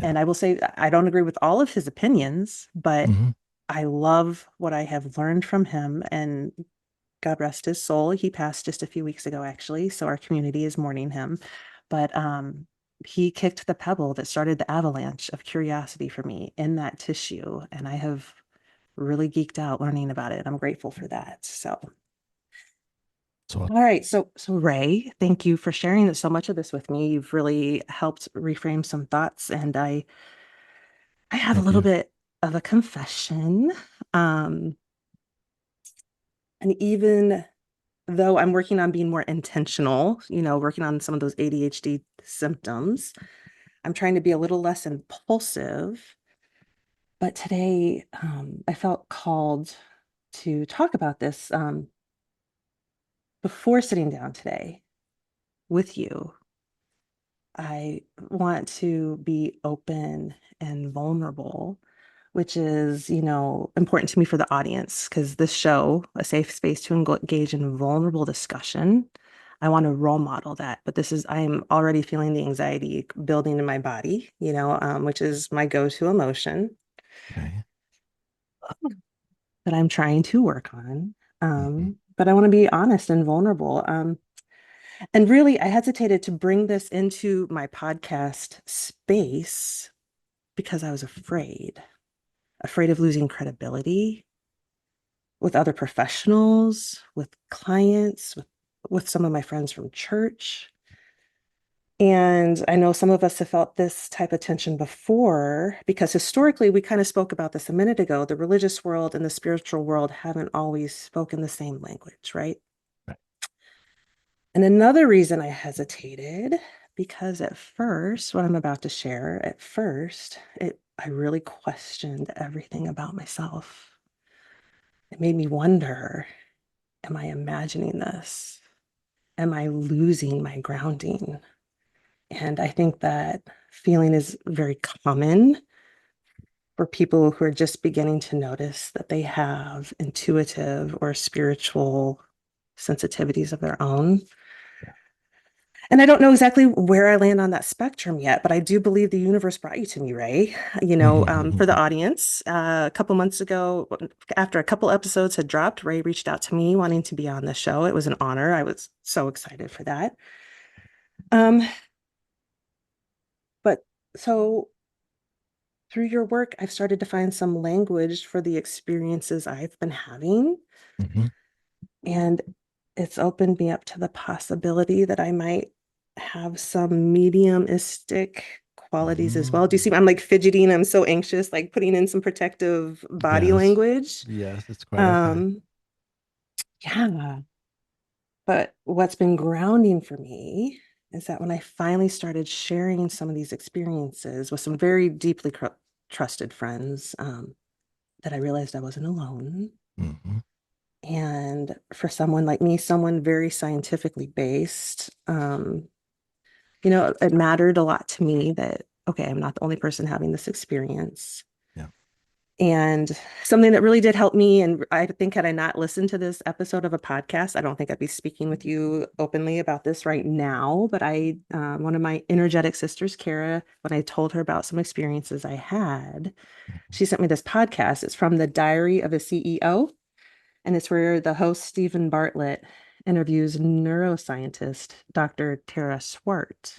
And I will say, I don't agree with all of his opinions, but Hmm. I love what I have learned from him. And God rest his soul. He passed just a few weeks ago, actually. So our community is mourning him. But he kicked the pebble that started the avalanche of curiosity for me in that tissue. And I have really geeked out learning about it. I'm grateful for that. So, So all right. So Ray, thank you for sharing so much of this with me. You've really helped reframe some thoughts. And I have a thank little you. bit of a confession. Um, and even though I'm working on being more intentional, working on some of those ADHD symptoms, I'm trying to be a little less impulsive. But today, I felt called to talk about this before sitting down today with you. I want to be open and vulnerable, which is, important to me for the audience because this show, a safe space to engage in vulnerable discussion, I want to role model that. But I'm already feeling the anxiety building in my body, which is my go-to emotion Okay. that I'm trying to work on. Hmm. But I want to be honest and vulnerable. And really, I hesitated to bring this into my podcast space because I was afraid of losing credibility with other professionals, with clients, with some of my friends from church. And I know some of us have felt this type of tension before because historically, we kind of spoke about this a minute ago. The religious world and the spiritual world haven't always spoken the same language, right? Right. And another reason I hesitated, because at first, what I'm about to share, at first, I really questioned everything about myself. It made me wonder, am I imagining this? Am I losing my grounding? And I think that feeling is very common for people who are just beginning to notice that they have intuitive or spiritual sensitivities of their own. Yeah. And I don't know exactly where I land on that spectrum yet, but I do believe the universe brought you to me, Ray. For the audience, a couple months ago, after a couple episodes had dropped, Ray reached out to me wanting to be on the show. It was an honor. I was so excited for that. Um, but so through your work, I've started to find some language for the experiences I've been having. Hmm. And it's opened me up to the possibility that I might have some mediumistic qualities as well. Do you see? Mm. I'm like fidgeting. I'm so anxious, like putting in some protective body Yes. language. Yes, it's quite okay. Um, yeah. But what's been grounding for me is that when I finally started sharing some of these experiences with some very deeply trusted friends, that I realized I wasn't alone. Hmm. And for someone like me, someone very scientifically based, it mattered a lot to me that, okay, I'm not the only person having this experience. Yeah. And something that really did help me, and I think had I not listened to this episode of a podcast, I don't think I'd be speaking with you openly about this right now. But one of my energetic sisters, Kara, when I told her about some experiences I had, she sent me this podcast. It's from the Diary of a CEO. And it's where the host, Stephen Bartlett, interviews neuroscientist Dr. Tara Swart.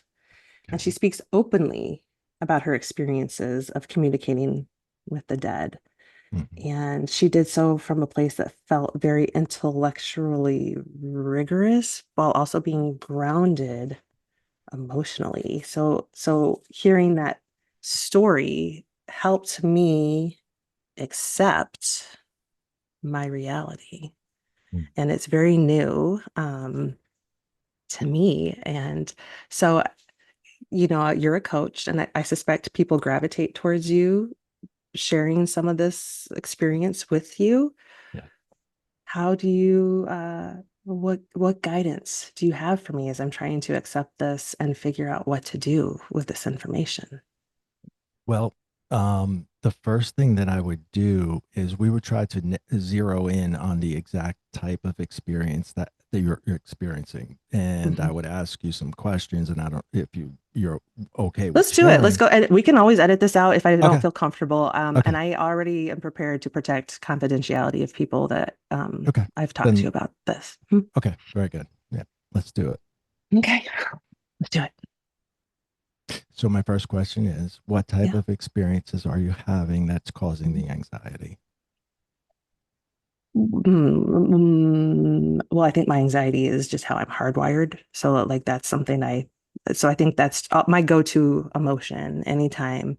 And she Okay. speaks openly about her experiences of communicating with the dead. Mhm. And she did so from a place that felt very intellectually rigorous while also being grounded emotionally. So hearing that story helped me accept my reality. Mm. And it's very new to me. And so, you're a coach, and I suspect people gravitate towards you sharing some of this experience with you. Yeah. How do you, what guidance do you have for me as I'm trying to accept this and figure out what to do with this information? Well, the first thing that I would do is we would try to zero in on the exact type of experience that you're experiencing, and I Mhm. would ask you some questions. And I don't if you're okay with Let's do it. Let's sharing. go. And we can always edit this out if I don't Okay. feel comfortable. And Okay. I already am prepared to protect confidentiality of people that Okay. I've talked to Then about this. Hmm. okay. Very good. Yeah. Let's do it. Okay, let's do it. So my first question is, what type Yeah. of experiences are you having that's causing the anxiety? Well, I think my anxiety is just how I'm hardwired. So, like, that's something so I think that's my go-to emotion anytime.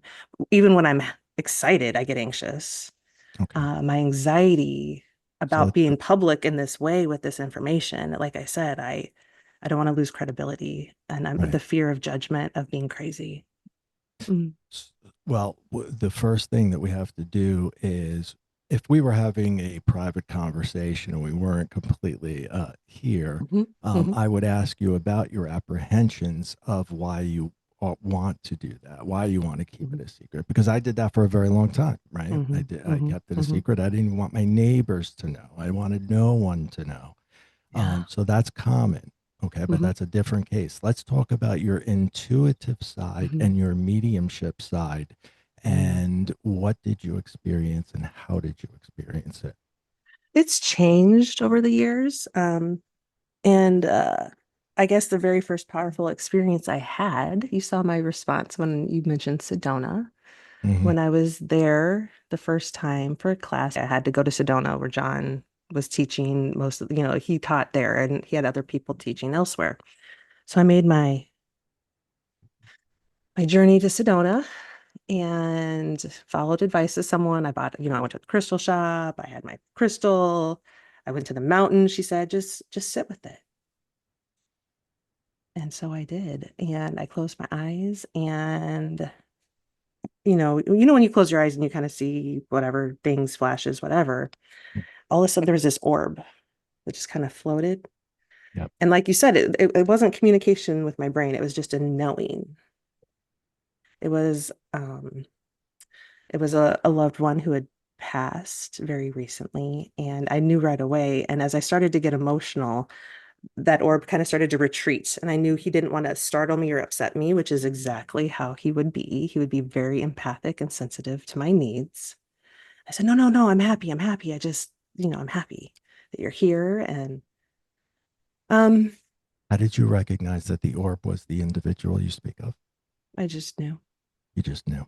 Even when I'm excited, I get anxious. Okay. My anxiety So about let's being public in this way with this information, like I said, I don't want to lose credibility, and I'm right. the fear of judgment of being crazy. Mm. Well, the first thing that we have to do is if we were having a private conversation and we weren't completely here, Mhm, mhm, I would ask you about your apprehensions of why you want to do that, why you want to keep it mhm, a secret. Because I did that for a very long time, right? mhm, I mhm, kept it a mhm. secret. I didn't even want my neighbors to know. I wanted no one to know. Yeah. So that's common. Okay. But Mhm, that's a different case. Let's talk about your intuitive side mhm, and your mediumship side. mm. And what did you experience and how did you experience it? It's changed over the years. And I guess the very first powerful experience I had, you saw my response when you mentioned Sedona. Hmm. When I was there the first time for a class, I had to go to Sedona where John was teaching most of, he taught there and he had other people teaching elsewhere. So I made my journey to Sedona and followed advice of someone. I bought, I went to the crystal shop, I had my crystal, I went to the mountain. She said, just sit with it. And so I did. And I closed my eyes and when you close your eyes and you kind of see whatever things, flashes, whatever, all of a sudden there was this orb that just kind of floated. Yep. And like you said, it wasn't communication with my brain. It was just a knowing. It was it was a loved one who had passed very recently. And I knew right away. And as I started to get emotional, that orb kind of started to retreat. And I knew he didn't want to startle me or upset me, which is exactly how he would be. He would be very empathic and sensitive to my needs. I said, no, no, no, I'm happy. I'm happy. I just, I'm happy that you're here. And um, How did you recognize that the orb was the individual you speak of? I just knew. You just knew.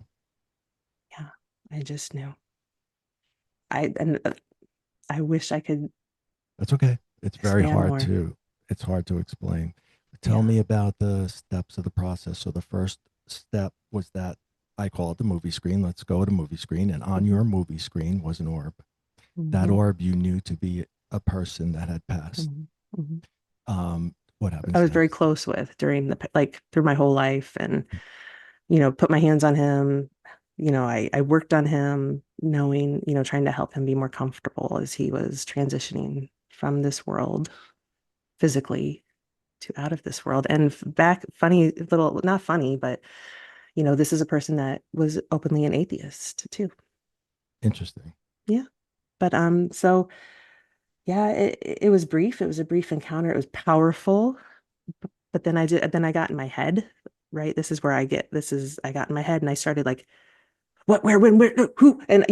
Yeah, I just knew. And I wish I could That's okay. It's very expand hard more. to it's hard to explain. Tell Yeah. me about the steps of the process. So the first step was that I call it the movie screen. Let's go to movie screen. And on Mhm, your movie screen was an orb. That mhm, orb you knew to be a person that had passed. mhm, mhm. What I happens was very next? close with during like through my whole life and, put my hands on him. I worked on him knowing, trying to help him be more comfortable as he was transitioning from this world physically to out of this world. And back, funny little, not funny, but, this is a person that was openly an atheist too. Interesting. Yeah. But, so yeah, it was brief. It was a brief encounter. It was powerful. But then I got in my head, right? I got in my head and I started like, what, where, when, where, who, and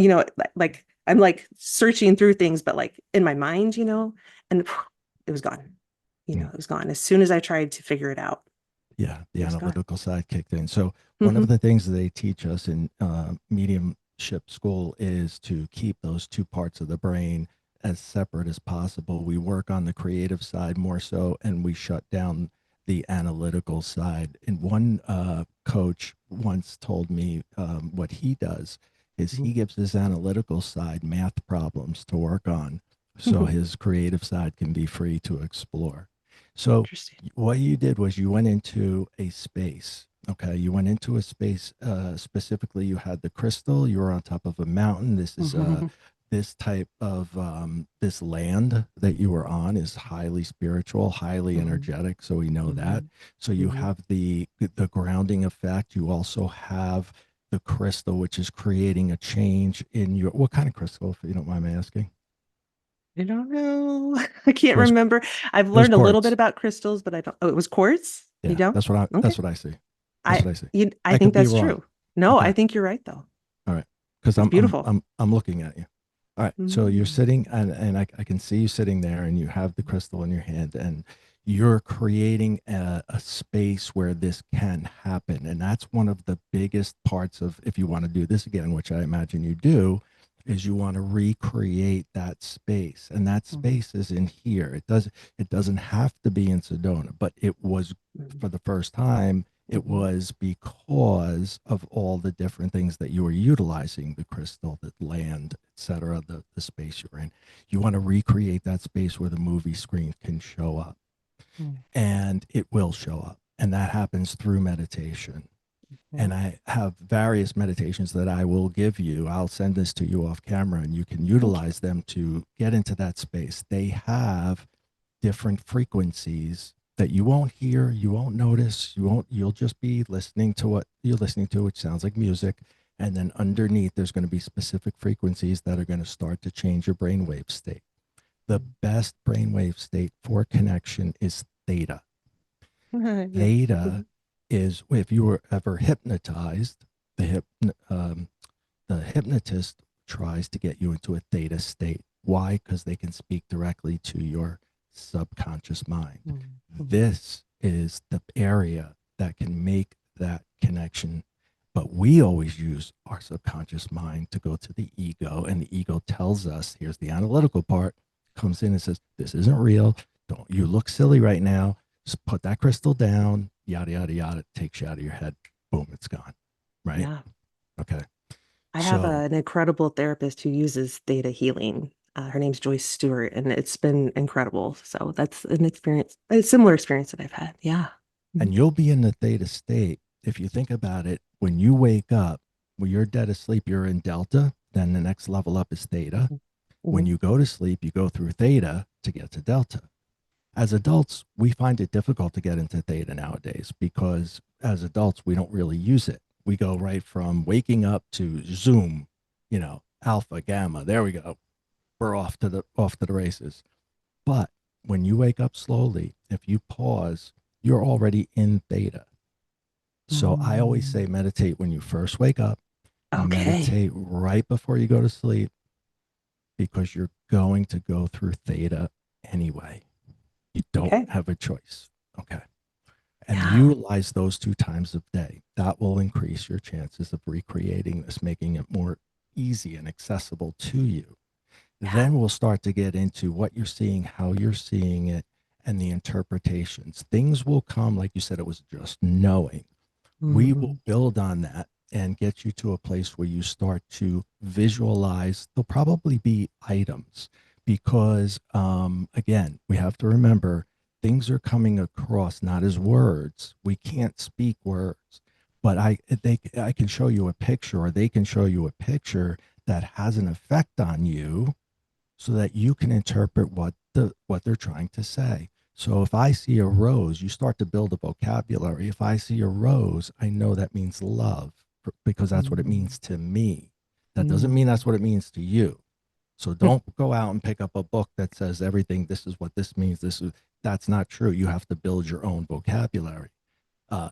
like I'm like searching through things, but like in my mind, and it was gone. Hmm. It was gone as soon as I tried to figure it out. Yeah, the It was gone. analytical side kicked in. So one Hmm. of the things that they teach us in mediumship school is to keep those two parts of the brain as separate as possible. We work on the creative side more so, and we shut down the analytical side. And one coach once told me what he does is he gives his analytical side math problems to work on, so his creative side can be free to explore. So Interesting. what you did was you went into a space. Okay, you went into a space. Specifically, you had the crystal. You were on top of a mountain. This is Hmm. this type of this land that you were on is highly spiritual, highly Hmm. energetic. So we know that. Hmm. So you Hmm. have the grounding effect. You also have the crystal, which is creating a change in your. What kind of crystal, if you don't mind me asking? I don't know. I can't It was remember. I've it was learned a little bit quartz. about crystals, but I don't. Oh, it was quartz? You Yeah, don't? Okay. that's what I see. That's I what I see. I I think could be that's wrong. true. No, I Okay. think you're right though. All right. Because It's beautiful. I'm looking at you. All right. So you're Mm. sitting and I can see you sitting there and you have the crystal in your hand and you're creating a space where this can happen. And that's one of the biggest parts of if you want to do this again, which I imagine you do, is you want to recreate that space. And that Mhm. space is in here. It doesn't have to be in Sedona, but it was for the first time it Mhm. was because of all the different things that you were utilizing the crystal, the land, etc., the space you're in. You want to recreate that space where the movie screen can show up, Mhm. and it will show up. And that happens through meditation. Mhm. And I have various meditations that I will give you. I'll send this to you off camera and you can Thank you. utilize them to get into that space. They have different frequencies that you won't hear, you won't notice, you'll just be listening to what you're listening to, which sounds like music. And then underneath, there's going to be specific frequencies that are going to start to change your brainwave state. The best brainwave state for connection is theta. Yeah. Theta Mhm. is if you were ever hypnotized, the hyp, um, the hypnotist tries to get you into a theta state. Why? Because they can speak directly to your subconscious mind. Mhm. Mhm. This is the area that can make that connection. But we always use our subconscious mind to go to the ego, and the ego tells us here's the analytical part, comes in and says, this isn't real. Don't you look silly right now. Just put that crystal down, yada, yada, yada, takes you out of your head. Boom, it's gone. Right? Yeah. Okay. I have So, an incredible therapist who uses theta healing. Her name's Joyce Stewart, and it's been incredible. So that's an experience, a similar experience that I've had. Yeah. and Mhm. you'll be in the theta state. If you think about it, when you wake up, when you're dead asleep, you're in delta. Then the next level up is theta. When Mhm. you go to sleep, you go through theta to get to delta. As adults, we find it difficult to get into theta nowadays because as adults, we don't really use it. We go right from waking up to zoom, alpha, gamma. There we go. We're off to the races. But when you wake up slowly, if you pause, you're already in theta. So I always Mm. say meditate when you first wake up, Okay. meditate right before you go to sleep because you're going to go through theta anyway. You don't Okay. have a choice. Okay. And Yeah. utilize those 2 times of day. That will increase your chances of recreating this, making it more easy and accessible to you. Yeah. Then we'll start to get into what you're seeing, how you're seeing it, and the interpretations. Things will come, like you said, it was just knowing. We will Mhm. build on that and get you to a place where you start to visualize. There'll probably be items because, again, we have to remember things are coming across not as words. We can't speak words, but I can show you a picture, or they can show you a picture that has an effect on you so that you can interpret what they're trying to say. So if I see a rose, you start to build a vocabulary. If I see a rose, I know that means love because that's what it Mhm. means to me. That doesn't mean Mhm. that's what it means to you. So don't go out and pick up a book that says everything this is what this means. That's not true. You have to build your own vocabulary.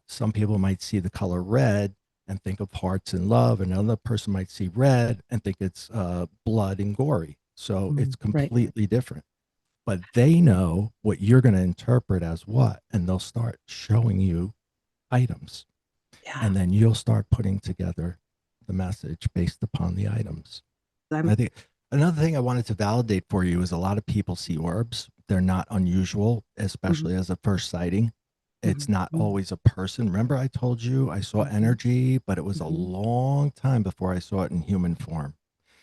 Some people might see the color red and think of hearts and love. And another person might see red and think it's blood and gory. So it's Right. completely different. But they know what you're going to interpret as what, and they'll start showing you. items. Yeah. And then you'll start putting together the message based upon the items. And I I'm, think another thing I wanted to validate for you is a lot of people see orbs. They're not unusual, mhm, especially as a first sighting. It's mhm, not mhm, always a person. Remember, I told you I saw mhm, energy, but it was a mhm. long time before I saw it in human form.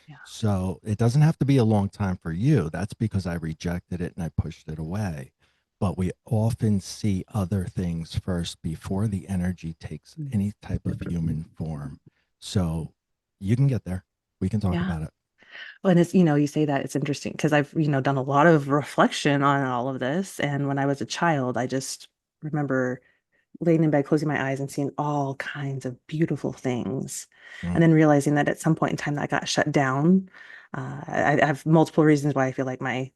Yeah. So it doesn't have to be a long time for you. That's because I rejected it and I pushed it away. But we often see other things first before the energy takes Mm. any type of human form. So you can get there. We can talk Yeah. about it. Well, and it's, you say that it's interesting because I've, done a lot of reflection on all of this. And when I was a child, I just remember laying in bed, closing my eyes and seeing all kinds of beautiful things. Mm. And then realizing that at some point in time that got shut down. I have multiple reasons why I feel like my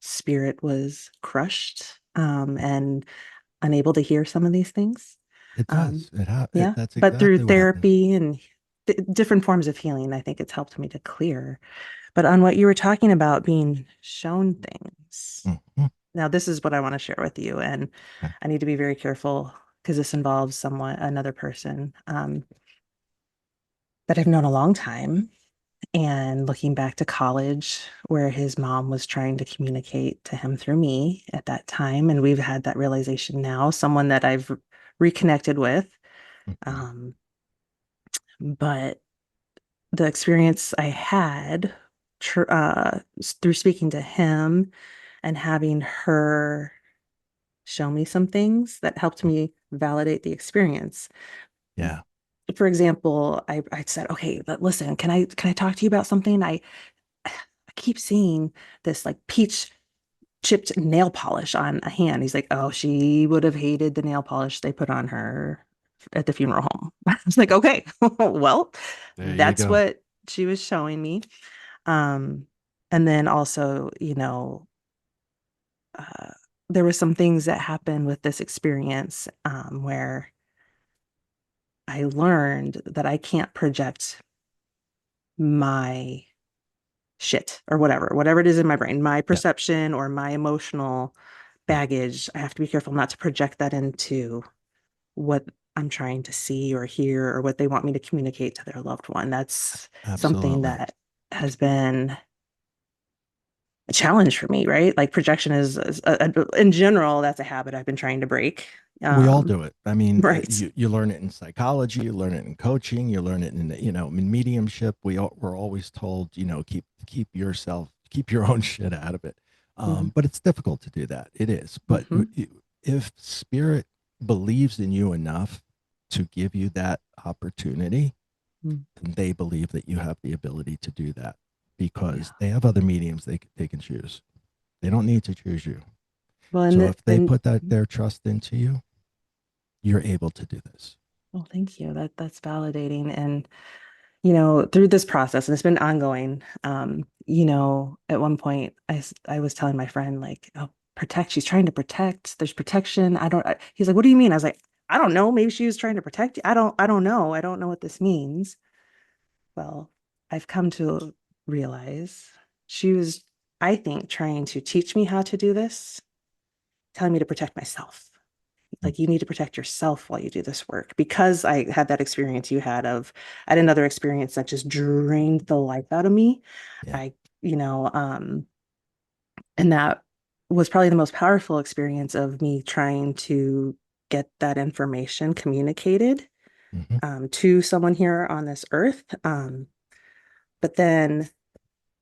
spirit was crushed, and unable to hear some of these things. It Um, does. yeah, That's but through exactly what happens. therapy and different forms of healing, I think it's helped me to clear. But on what you were talking about being shown things, Mhm. now this is what I want to share with you, and Okay. I need to be very careful because this involves someone, another person, that I've known a long time. And looking back to college, where his mom was trying to communicate to him through me at that time. And we've had that realization now, someone that I've reconnected with. Mhm. Um, but the experience I had through speaking to him and having her show me some things that helped me validate the experience. Yeah. For example, I said, okay, but listen, can I talk to you about something? I keep seeing this like peach chipped nail polish on a hand. He's like, oh, she would have hated the nail polish they put on her at the funeral home. I was like, okay, well, There you that's go. what she was showing me. Um, and then also, uh, there were some things that happened with this experience, where I learned that I can't project my shit or whatever it is in my brain, my Yeah. perception or my emotional Yeah. baggage. I have to be careful not to project that into what I'm trying to see or hear or what they want me to communicate to their loved one. That's something Absolutely. that has been a challenge for me, right? Like projection in general, that's a habit I've been trying to break. We all Um, do it. I mean, right. you learn it in psychology, you learn it in coaching, you learn it in in mediumship. We're always told, keep yourself, keep your own shit out of it. Mm-hmm. But it's difficult to do that. It is. But Mm-hmm. if spirit believes in you enough to give you that opportunity, then they believe that you have the ability to do that Yeah. because they have other mediums they can choose. They don't need to choose you. Well, and So if they then, put their trust into you, you're able to do this. well, thank you. That's validating. And through this process, and it's been ongoing, at one point I was telling my friend, like, oh, protect, she's trying to protect, there's protection. He's like, what do you mean? I was like, I don't know. Maybe she was trying to protect you. I don't know. I don't know what this means. Well, I've come to realize she was, I think, trying to teach me how to do this, telling me to protect myself. Mm. Like you need to protect yourself while you do this work because I had that experience you had of I had another experience that just drained the life out of me. Yeah. I you know and that was probably the most powerful experience of me trying to get that information communicated, Hmm. to someone here on this earth. But then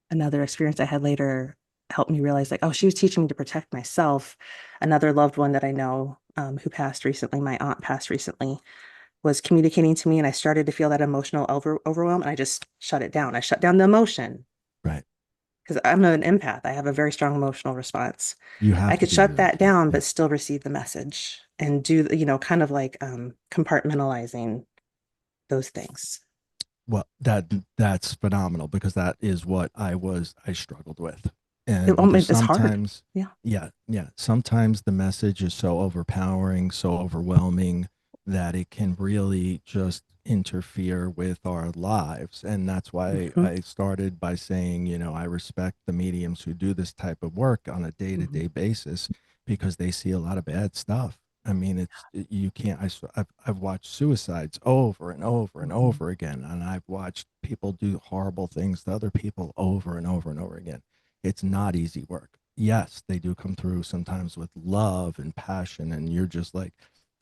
another experience I had later helped me realize, like, oh, she was teaching me to protect myself. Another loved one that I know, who passed recently, my aunt passed recently, was communicating to me, and I started to feel that emotional overwhelm, and I just shut it down. I shut down the emotion Right. because I'm an empath. I have a very strong emotional response. You I have to could be shut able that to. down, Yeah. but still receive the message and do, kind of like, compartmentalizing those things. Well, that's phenomenal because that is what I struggled with. It, And it's hard. sometimes, Yeah. yeah, yeah, sometimes the message is so overpowering, so overwhelming that it can really just interfere with our lives. And that's why Hmm. I started by saying, I respect the mediums who do this type of work on a day to Hmm. day basis because they see a lot of bad stuff. I mean, you can't. I've watched suicides over and over and Mhm. over again, and I've watched people do horrible things to other people over and over and over again. It's not easy work. Yes, they do come through sometimes with love and passion, and you're just like,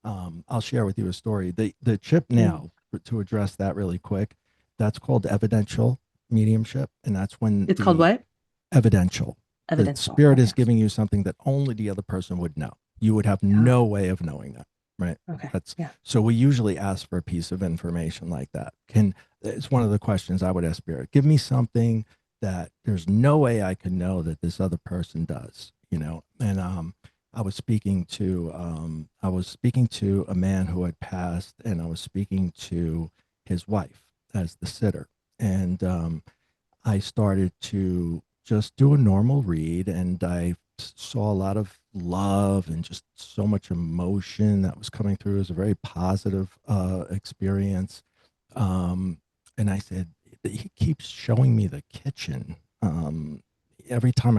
I'll share with you a story. The chip Mm. now, to address that really quick, that's called evidential mediumship, and that's when It's called the what? evidential. The Evidential. spirit is Okay. giving you something that only the other person would know. You would have Yeah. no way of knowing that, right? Okay. That's Yeah. so we usually ask for a piece of information like that. Can It's one of the questions I would ask spirit. Give me something that there's no way I could know that this other person does, And I was speaking to a man who had passed, and I was speaking to his wife as the sitter, and I started to just do a normal read, and I saw a lot of love and just so much emotion that was coming through. It was a very positive experience. Um, and I said, he keeps showing me the kitchen. Every time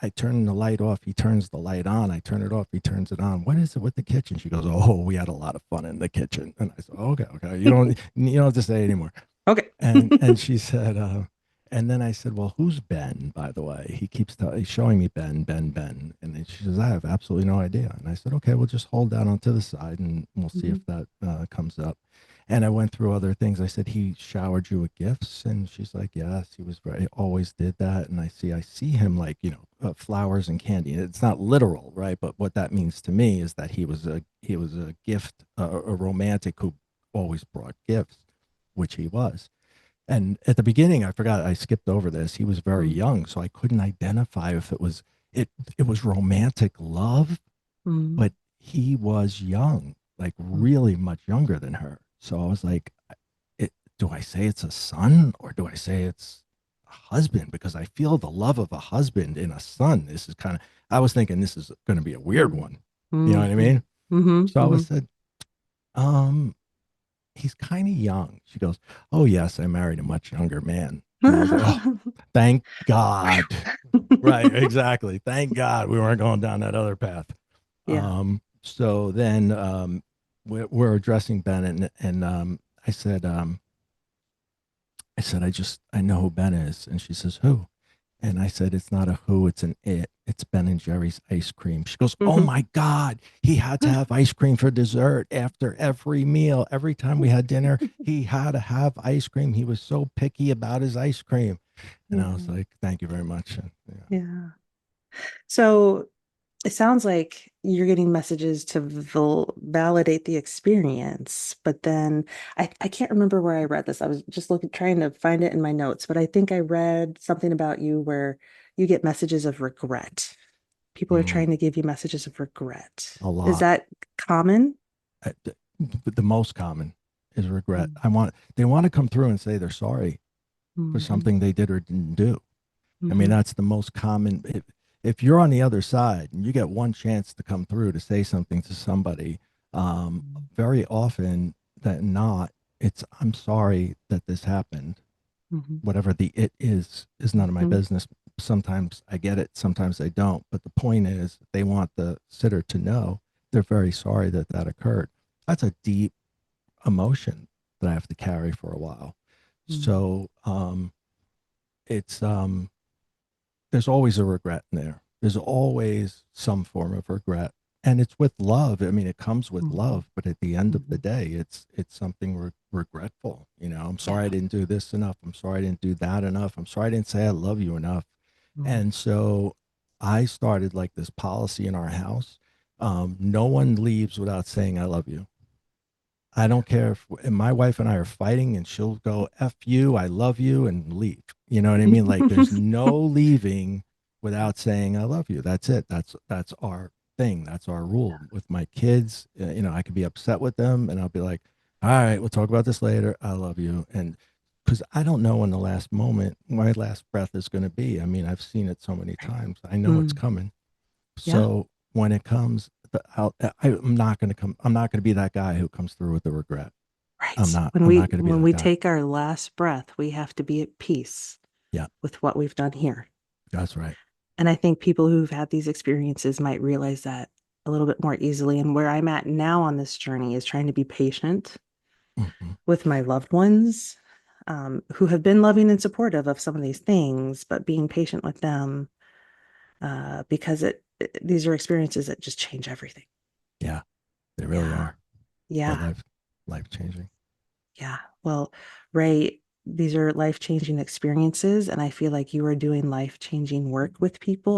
I turn the light off, he turns the light on. I turn it off, he turns it on. What is it with the kitchen? She goes, "Oh, we had a lot of fun in the kitchen." And I said, "Okay, okay. You don't have to say anymore." Okay. And she said, and then I said, "Well, who's Ben, by the way?" He's showing me Ben. And then she says, "I have absolutely no idea." And I said, "Okay, we'll just hold that onto the side and we'll see Mhm. if that comes up." And I went through other things. I said, "He showered you with gifts?" And she's like, "Yes, he was very, always did that." And I see him like, flowers and candy. It's not literal, right? But what that means to me is that he was a gift, a romantic who always brought gifts, which he was. And at the beginning, I forgot, I skipped over this. He was very Mm. young, so I couldn't identify if it was romantic love, Mm. but he was young, like Mm. really much younger than her. So I was like, do I say it's a son or do I say it's a husband? Because I feel the love of a husband in a son. I was thinking this is going to be a weird Mm. one. You know what I Mhm. mean? Mhm. So I was Mhm. said, um, he's kind of young. She goes, "Oh, yes, I married a much younger man." And I was like, "Oh, thank God." Right, exactly. Thank God we weren't going down that other path. Yeah. So then we're addressing Ben, and I said, I know who Ben is. And she says, "Who?" And I said, "It's not a who, it's an it. It's Ben and Jerry's ice cream." She goes, "Oh Mhm. my God, he had to have ice cream for dessert after every meal. Every time we had dinner, he had to have ice cream. He was so picky about his ice cream." And I was Yeah. like, "Thank you very much." And, yeah, Yeah. So it sounds like you're getting messages to validate the experience, but then I can't remember where I read this. I was just looking, trying to find it in my notes, but I think I read something about you where you get messages of regret. People are mm, trying to give you messages of regret. a Is lot. that common? The most common is regret. Mm. They want to come through and say they're sorry for Mhm. something they did or didn't do. I mean, Mhm. that's the most common. If you're on the other side and you get one chance to come through to say something to somebody, very often than not, it's, "I'm sorry that this happened." Mhm. Whatever the it is none of my Mhm. business. Sometimes I get it, sometimes I don't. But the point is, they want the sitter to know they're very sorry that that occurred. That's a deep emotion that I have to carry for a while. Mhm. So it's there's always a regret in there. There's always some form of regret. And it's with love. I mean, it comes with Mhm. love, but at the end of the Mhm. day, it's something regretful. I'm sorry I Yeah. didn't do this enough. I'm sorry I didn't do that enough. I'm sorry I didn't say I love you enough. Mm. And so I started like this policy in our house. No one leaves without saying I love you. I don't care if my wife and I are fighting and she'll go F you, I love you, and leave. You know what I mean? Like there's no leaving without saying I love you. That's it. That's our thing. That's our rule with my kids. I could be upset with them and I'll be like, "All right, we'll talk about this later. I love you." And because I don't know when the last moment, my last breath is going to be. I mean, I've seen it so many times. I know it's Mm. coming. Yeah. So when it comes, I'm not going to come. I'm not going to be that guy who comes through with the regret. I'm Right. not. When I'm we not going to be when that we guy. take our last breath, we have to be at peace Yeah, with what we've done here. that's right. And I think people who've had these experiences might realize that a little bit more easily. And where I'm at now on this journey is trying to be patient Mhm. with my loved ones, who have been loving and supportive of some of these things, but being patient with them, because these are experiences that just change everything. Yeah, they really Yeah. are. They're Yeah. life changing. Yeah. Well, Ray, these are life-changing experiences, and I feel like you are doing life-changing work with people.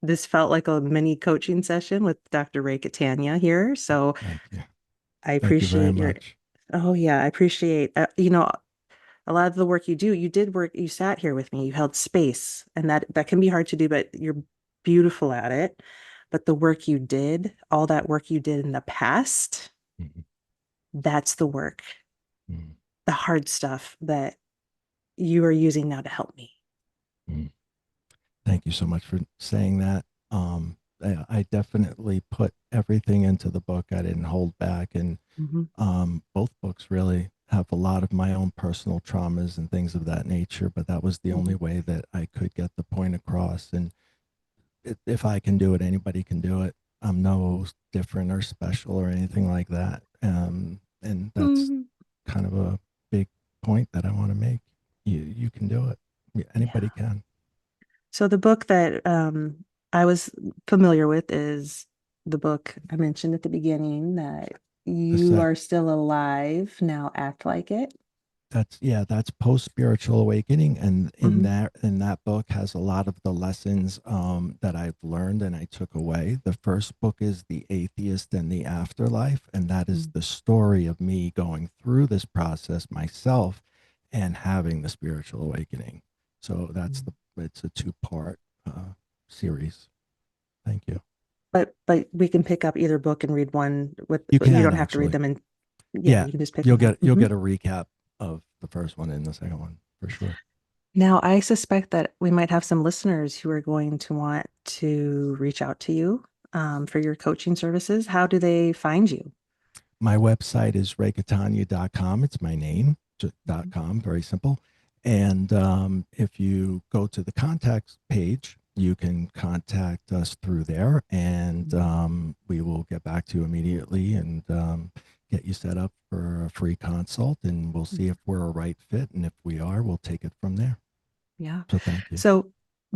This felt like a mini coaching session with Dr. Ray Catania here. So Thank you. I Thank you very appreciate much. oh yeah, I appreciate, a lot of the work you do. You did work, you sat here with me, you held space, and that can be hard to do, but you're beautiful at it. But the work you did, all that work you did in the past, Mhm. that's the work, Mhm. the hard stuff that you are using now to help me. Mhm. Thank you so much for saying that. I definitely put everything into the book. I didn't hold back, and Mhm. both books really have a lot of my own personal traumas and things of that nature. But that was the only Mhm. way that I could get the point across. And if I can do it, anybody can do it. I'm no different or special or anything like that. And that's Mhm. kind of a big point that I want to make. You can do it. Yeah. Anybody can. So the book that I was familiar with is the book I mentioned at the beginning, that The you sec are still alive, now act like it. that's post spiritual awakening, and Mhm. in that book has a lot of the lessons that I've learned and I took away. The first book is The Atheist and the Afterlife, and that is Mhm. the story of me going through this process myself and having the spiritual awakening. So it's a two-part series. Thank you. But we can pick up either book and read one with, You you can don't have to read actually. them in, yeah, Yeah, you can just pick one up. you'll Mhm. get a recap of the first one and the second one for sure. Now, I suspect that we might have some listeners who are going to want to reach out to you, for your coaching services. How do they find you? My website is raycatania.com. It's my name, just Mhm. .com, very simple. And if you go to the contact page, you can contact us through there, and we will get back to you immediately and get you set up for a free consult, and we'll see if we're a right fit. And if we are, we'll take it from there. Yeah. So thank you. So,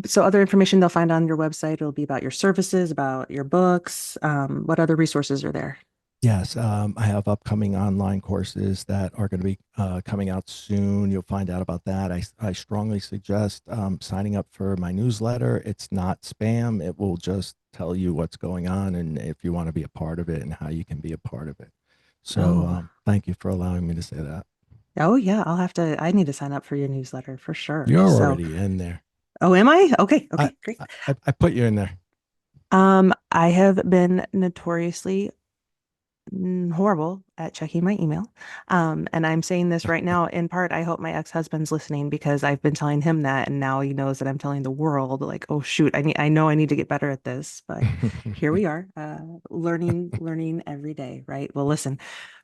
so other information they'll find on your website will be about your services, about your books. What other resources are there? Yes, I have upcoming online courses that are going to be coming out soon. You'll find out about that. I strongly suggest signing up for my newsletter. It's not spam. It will just tell you what's going on and if you want to be a part of it and how you can be a part of it. So Oh, thank you for allowing me to say that. oh yeah, I need to sign up for your newsletter for sure. You're So, already in there. oh, am I? Okay, I, okay, great. I put you in there. I have been notoriously horrible at checking my email. And I'm saying this right now, in part, I hope my ex-husband's listening, because I've been telling him that, and now he knows that I'm telling the world, like, oh shoot, I know I need to get better at this, but here we are, learning every day, right? Well, listen,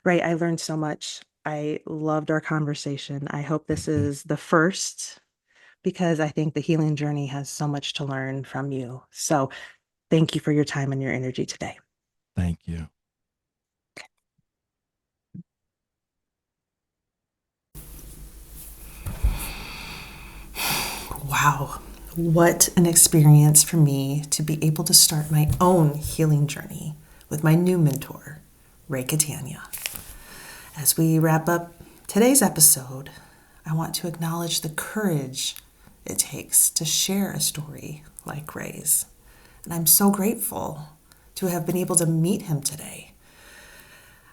Ray, I learned so much. I loved our conversation. I hope this Thank you. is the first, because I think the healing journey has so much to learn from you. So thank you for your time and your energy today. Thank you. Wow, what an experience for me to be able to start my own healing journey with my new mentor, Ray Catania. As we wrap up today's episode, I want to acknowledge the courage it takes to share a story like Ray's. And I'm so grateful to have been able to meet him today.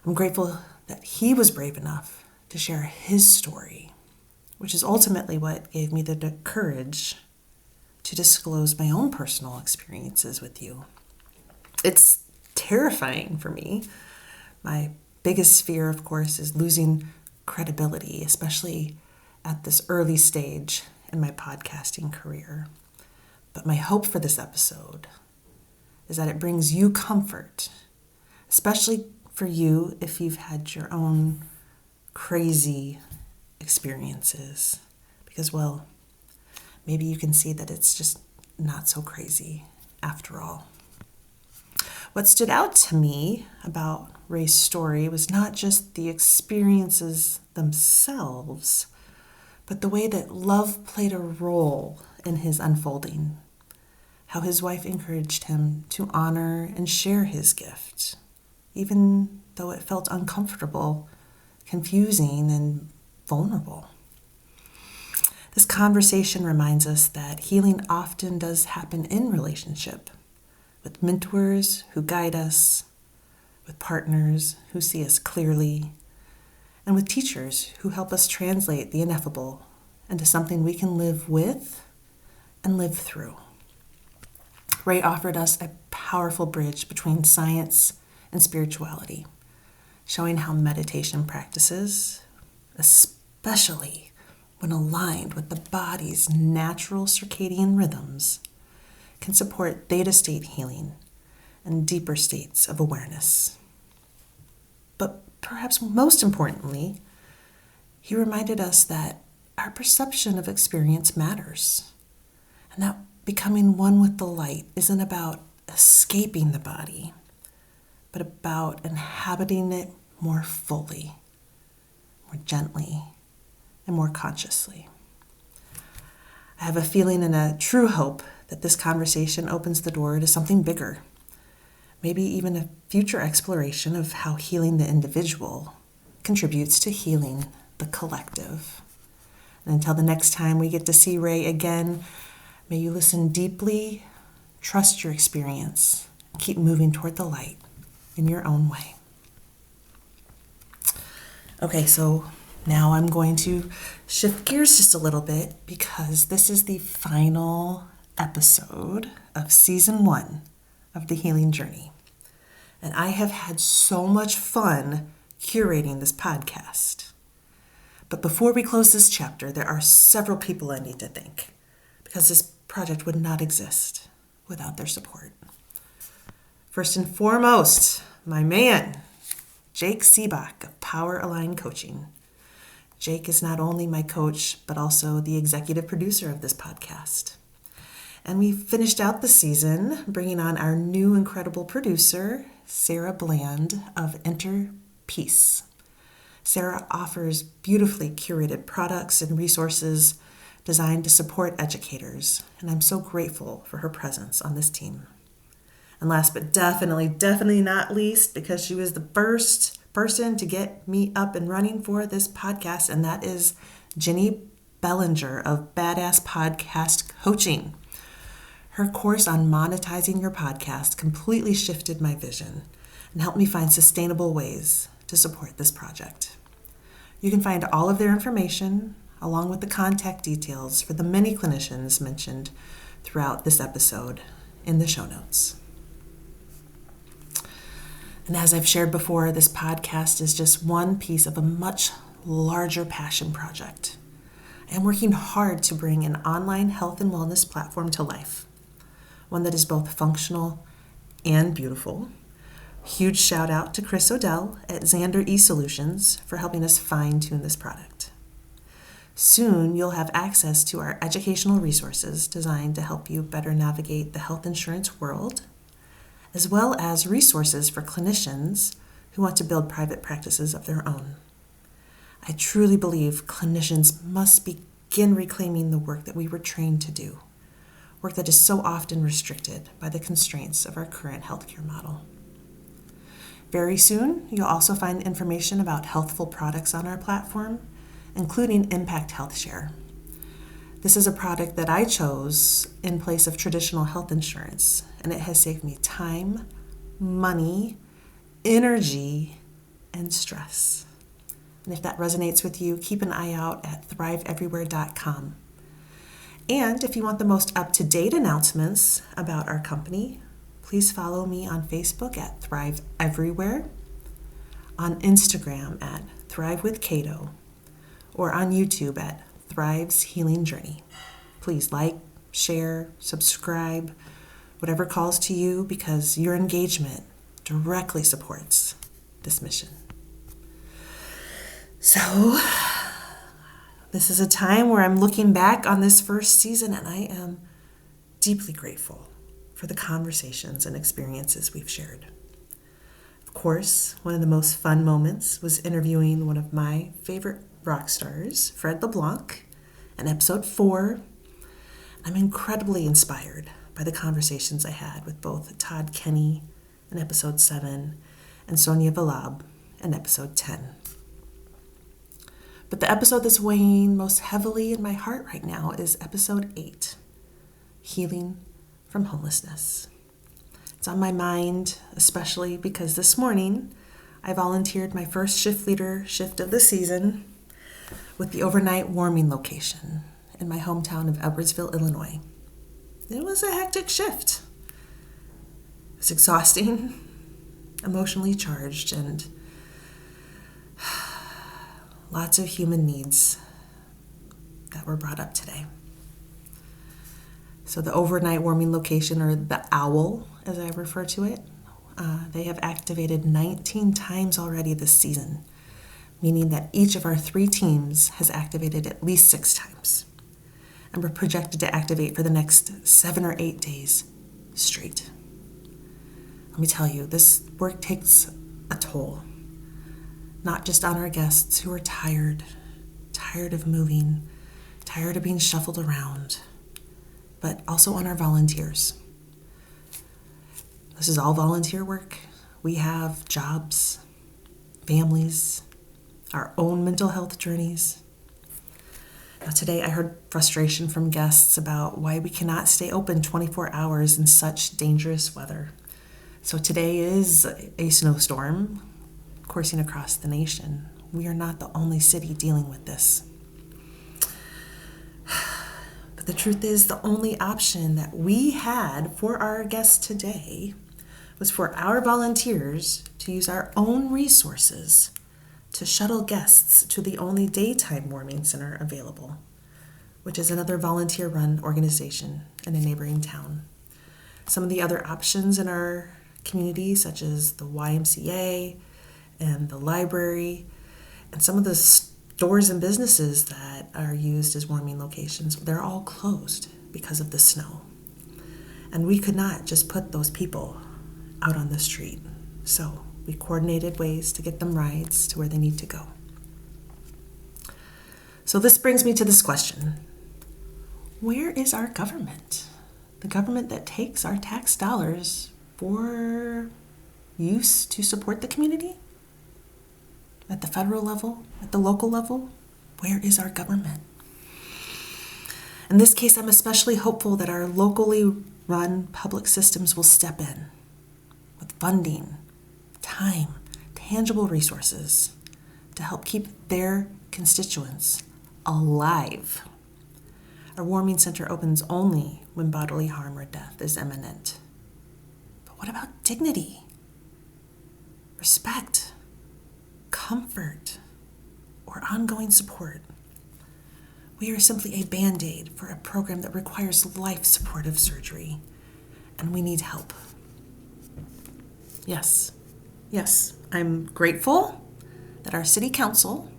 I'm grateful that he was brave enough to share his story, which is ultimately what gave me the courage to disclose my own personal experiences with you. It's terrifying for me. My biggest fear, of course, is losing credibility, especially at this early stage in my podcasting career. But my hope for this episode is that it brings you comfort, especially for you if you've had your own crazy experiences. Because, well, maybe you can see that it's just not so crazy after all. What stood out to me about Ray's story was not just the experiences themselves, but the way that love played a role in his unfolding. How his wife encouraged him to honor and share his gift, even though it felt uncomfortable, confusing, and vulnerable. This conversation reminds us that healing often does happen in relationship, with mentors who guide us, with partners who see us clearly, and with teachers who help us translate the ineffable into something we can live with and live through. Ray offered us a powerful bridge between science and spirituality, showing how meditation practices, especially when aligned with the body's natural circadian rhythms, can support theta state healing and deeper states of awareness. But perhaps most importantly, he reminded us that our perception of experience matters, and that becoming one with the light isn't about escaping the body, but about inhabiting it more fully, more gently, and more consciously. I have a feeling and a true hope that this conversation opens the door to something bigger, maybe even a future exploration of how healing the individual contributes to healing the collective. And until the next time we get to see Ray again, may you listen deeply, trust your experience, and keep moving toward the light in your own way. Okay, so now I'm going to shift gears just a little bit because this is the final episode of season 1 of The Healing Journey. And I have had so much fun curating this podcast. But before we close this chapter, there are several people I need to thank because this project would not exist without their support. First and foremost, my man, Jake Seebach of Power Align Coaching. Jake is not only my coach, but also the executive producer of this podcast. And we finished out the season bringing on our new incredible producer, Sarah Bland of Enter Peace. Sarah offers beautifully curated products and resources designed to support educators, and I'm so grateful for her presence on this team. And last but definitely not least, because she was the first person to get me up and running for this podcast, and that is Jenny Bellinger of Badass Podcast Coaching. Her course on monetizing your podcast completely shifted my vision and helped me find sustainable ways to support this project. You can find all of their information along with the contact details for the many clinicians mentioned throughout this episode in the show notes. And as I've shared before, this podcast is just one piece of a much larger passion project. I am working hard to bring an online health and wellness platform to life, one that is both functional and beautiful. Huge shout out to Chris Odell at Xander eSolutions for helping us fine-tune this product. Soon, you'll have access to our educational resources designed to help you better navigate the health insurance world, as well as resources for clinicians who want to build private practices of their own. I truly believe clinicians must begin reclaiming the work that we were trained to do, work that is so often restricted by the constraints of our current healthcare model. Very soon, you'll also find information about healthful products on our platform, including Impact Health Share. This is a product that I chose in place of traditional health insurance, and it has saved me time, money, energy, and stress. And if that resonates with you, keep an eye out at thriveeverywhere.com. And if you want the most up-to-date announcements about our company, please follow me on Facebook at Thrive Everywhere, on Instagram at Thrive with Cato, or on YouTube at Thrive's Healing Journey. Please like, share, subscribe, whatever calls to you, because your engagement directly supports this mission. So, this is a time where I'm looking back on this first season, and I am deeply grateful for the conversations and experiences we've shared. Of course, one of the most fun moments was interviewing one of my favorite rock stars, Fred LeBlanc, in episode 4. I'm incredibly inspired by the conversations I had with both Todd Kenny in episode 7 and Sonia Valab in episode 10. But the episode that's weighing most heavily in my heart right now is episode 8, Healing from Homelessness. It's on my mind, especially because this morning I volunteered my first shift leader shift of the season with the overnight warming location in my hometown of Edwardsville, Illinois. It was a hectic shift. It was exhausting, emotionally charged, and lots of human needs that were brought up today. So the overnight warming location, or the OWL, as I refer to it, they have activated 19 times already this season, meaning that each of our 3 teams has activated at least 6 times. And we're projected to activate for the next 7 or 8 days straight. Let me tell you, this work takes a toll, not just on our guests who are tired of moving, tired of being shuffled around, but also on our volunteers. This is all volunteer work. We have jobs, families, our own mental health journeys. Now, today I heard frustration from guests about why we cannot stay open 24 hours in such dangerous weather. So today is a snowstorm coursing across the nation. We are not the only city dealing with this. But the truth is, the only option that we had for our guests today was for our volunteers to use our own resources to shuttle guests to the only daytime warming center available, which is another volunteer-run organization in a neighboring town. Some of the other options in our community, such as the YMCA and the library, and some of the stores and businesses that are used as warming locations, they're all closed because of the snow. And we could not just put those people out on the street. So we coordinated ways to get them rides to where they need to go. So this brings me to this question. Where is our government? The government that takes our tax dollars for use to support the community? At the federal level, at the local level, where is our government? In this case, I'm especially hopeful that our locally run public systems will step in with funding, time, tangible resources to help keep their constituents alive. Our warming center opens only when bodily harm or death is imminent. But what about dignity, respect, comfort, or ongoing support? We are simply a Band-Aid for a program that requires life-supportive surgery, and we need help. Yes, I'm grateful that our city council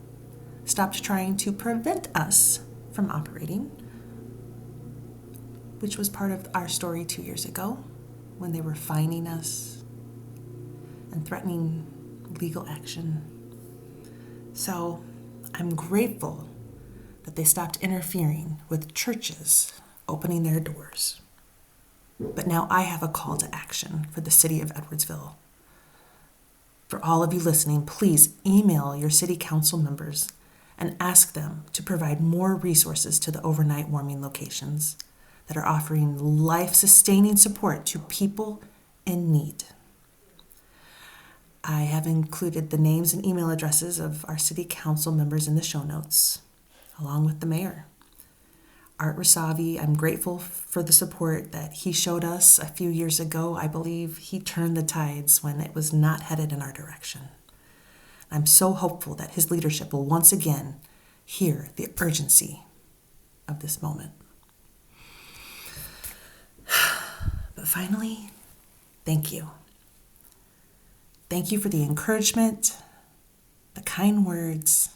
stopped trying to prevent us from operating, which was part of our story 2 years ago when they were fining us and threatening legal action. So I'm grateful that they stopped interfering with churches opening their doors. But now I have a call to action for the city of Edwardsville. For all of you listening, please email your city council members and ask them to provide more resources to the overnight warming locations that are offering life-sustaining support to people in need. I have included the names and email addresses of our city council members in the show notes, along with the mayor. Art Rasavi, I'm grateful for the support that he showed us a few years ago. I believe he turned the tides when it was not headed in our direction. I'm so hopeful that his leadership will once again hear the urgency of this moment. But finally, thank you. Thank you for the encouragement, the kind words,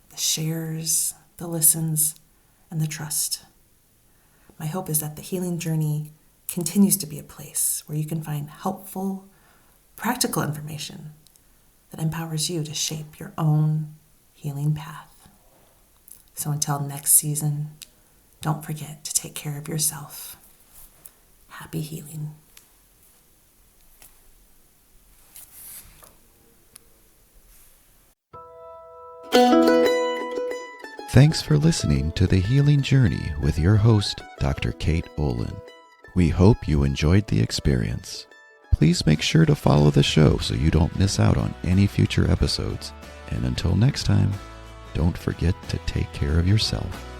the shares, the listens, and the trust. My hope is that the healing journey continues to be a place where you can find helpful, practical information that empowers you to shape your own healing path. So until next season, don't forget to take care of yourself. Happy healing. Thanks for listening to The Healing Journey with your host, Dr. Kate Oland. We hope you enjoyed the experience. Please make sure to follow the show so you don't miss out on any future episodes. And until next time, don't forget to take care of yourself.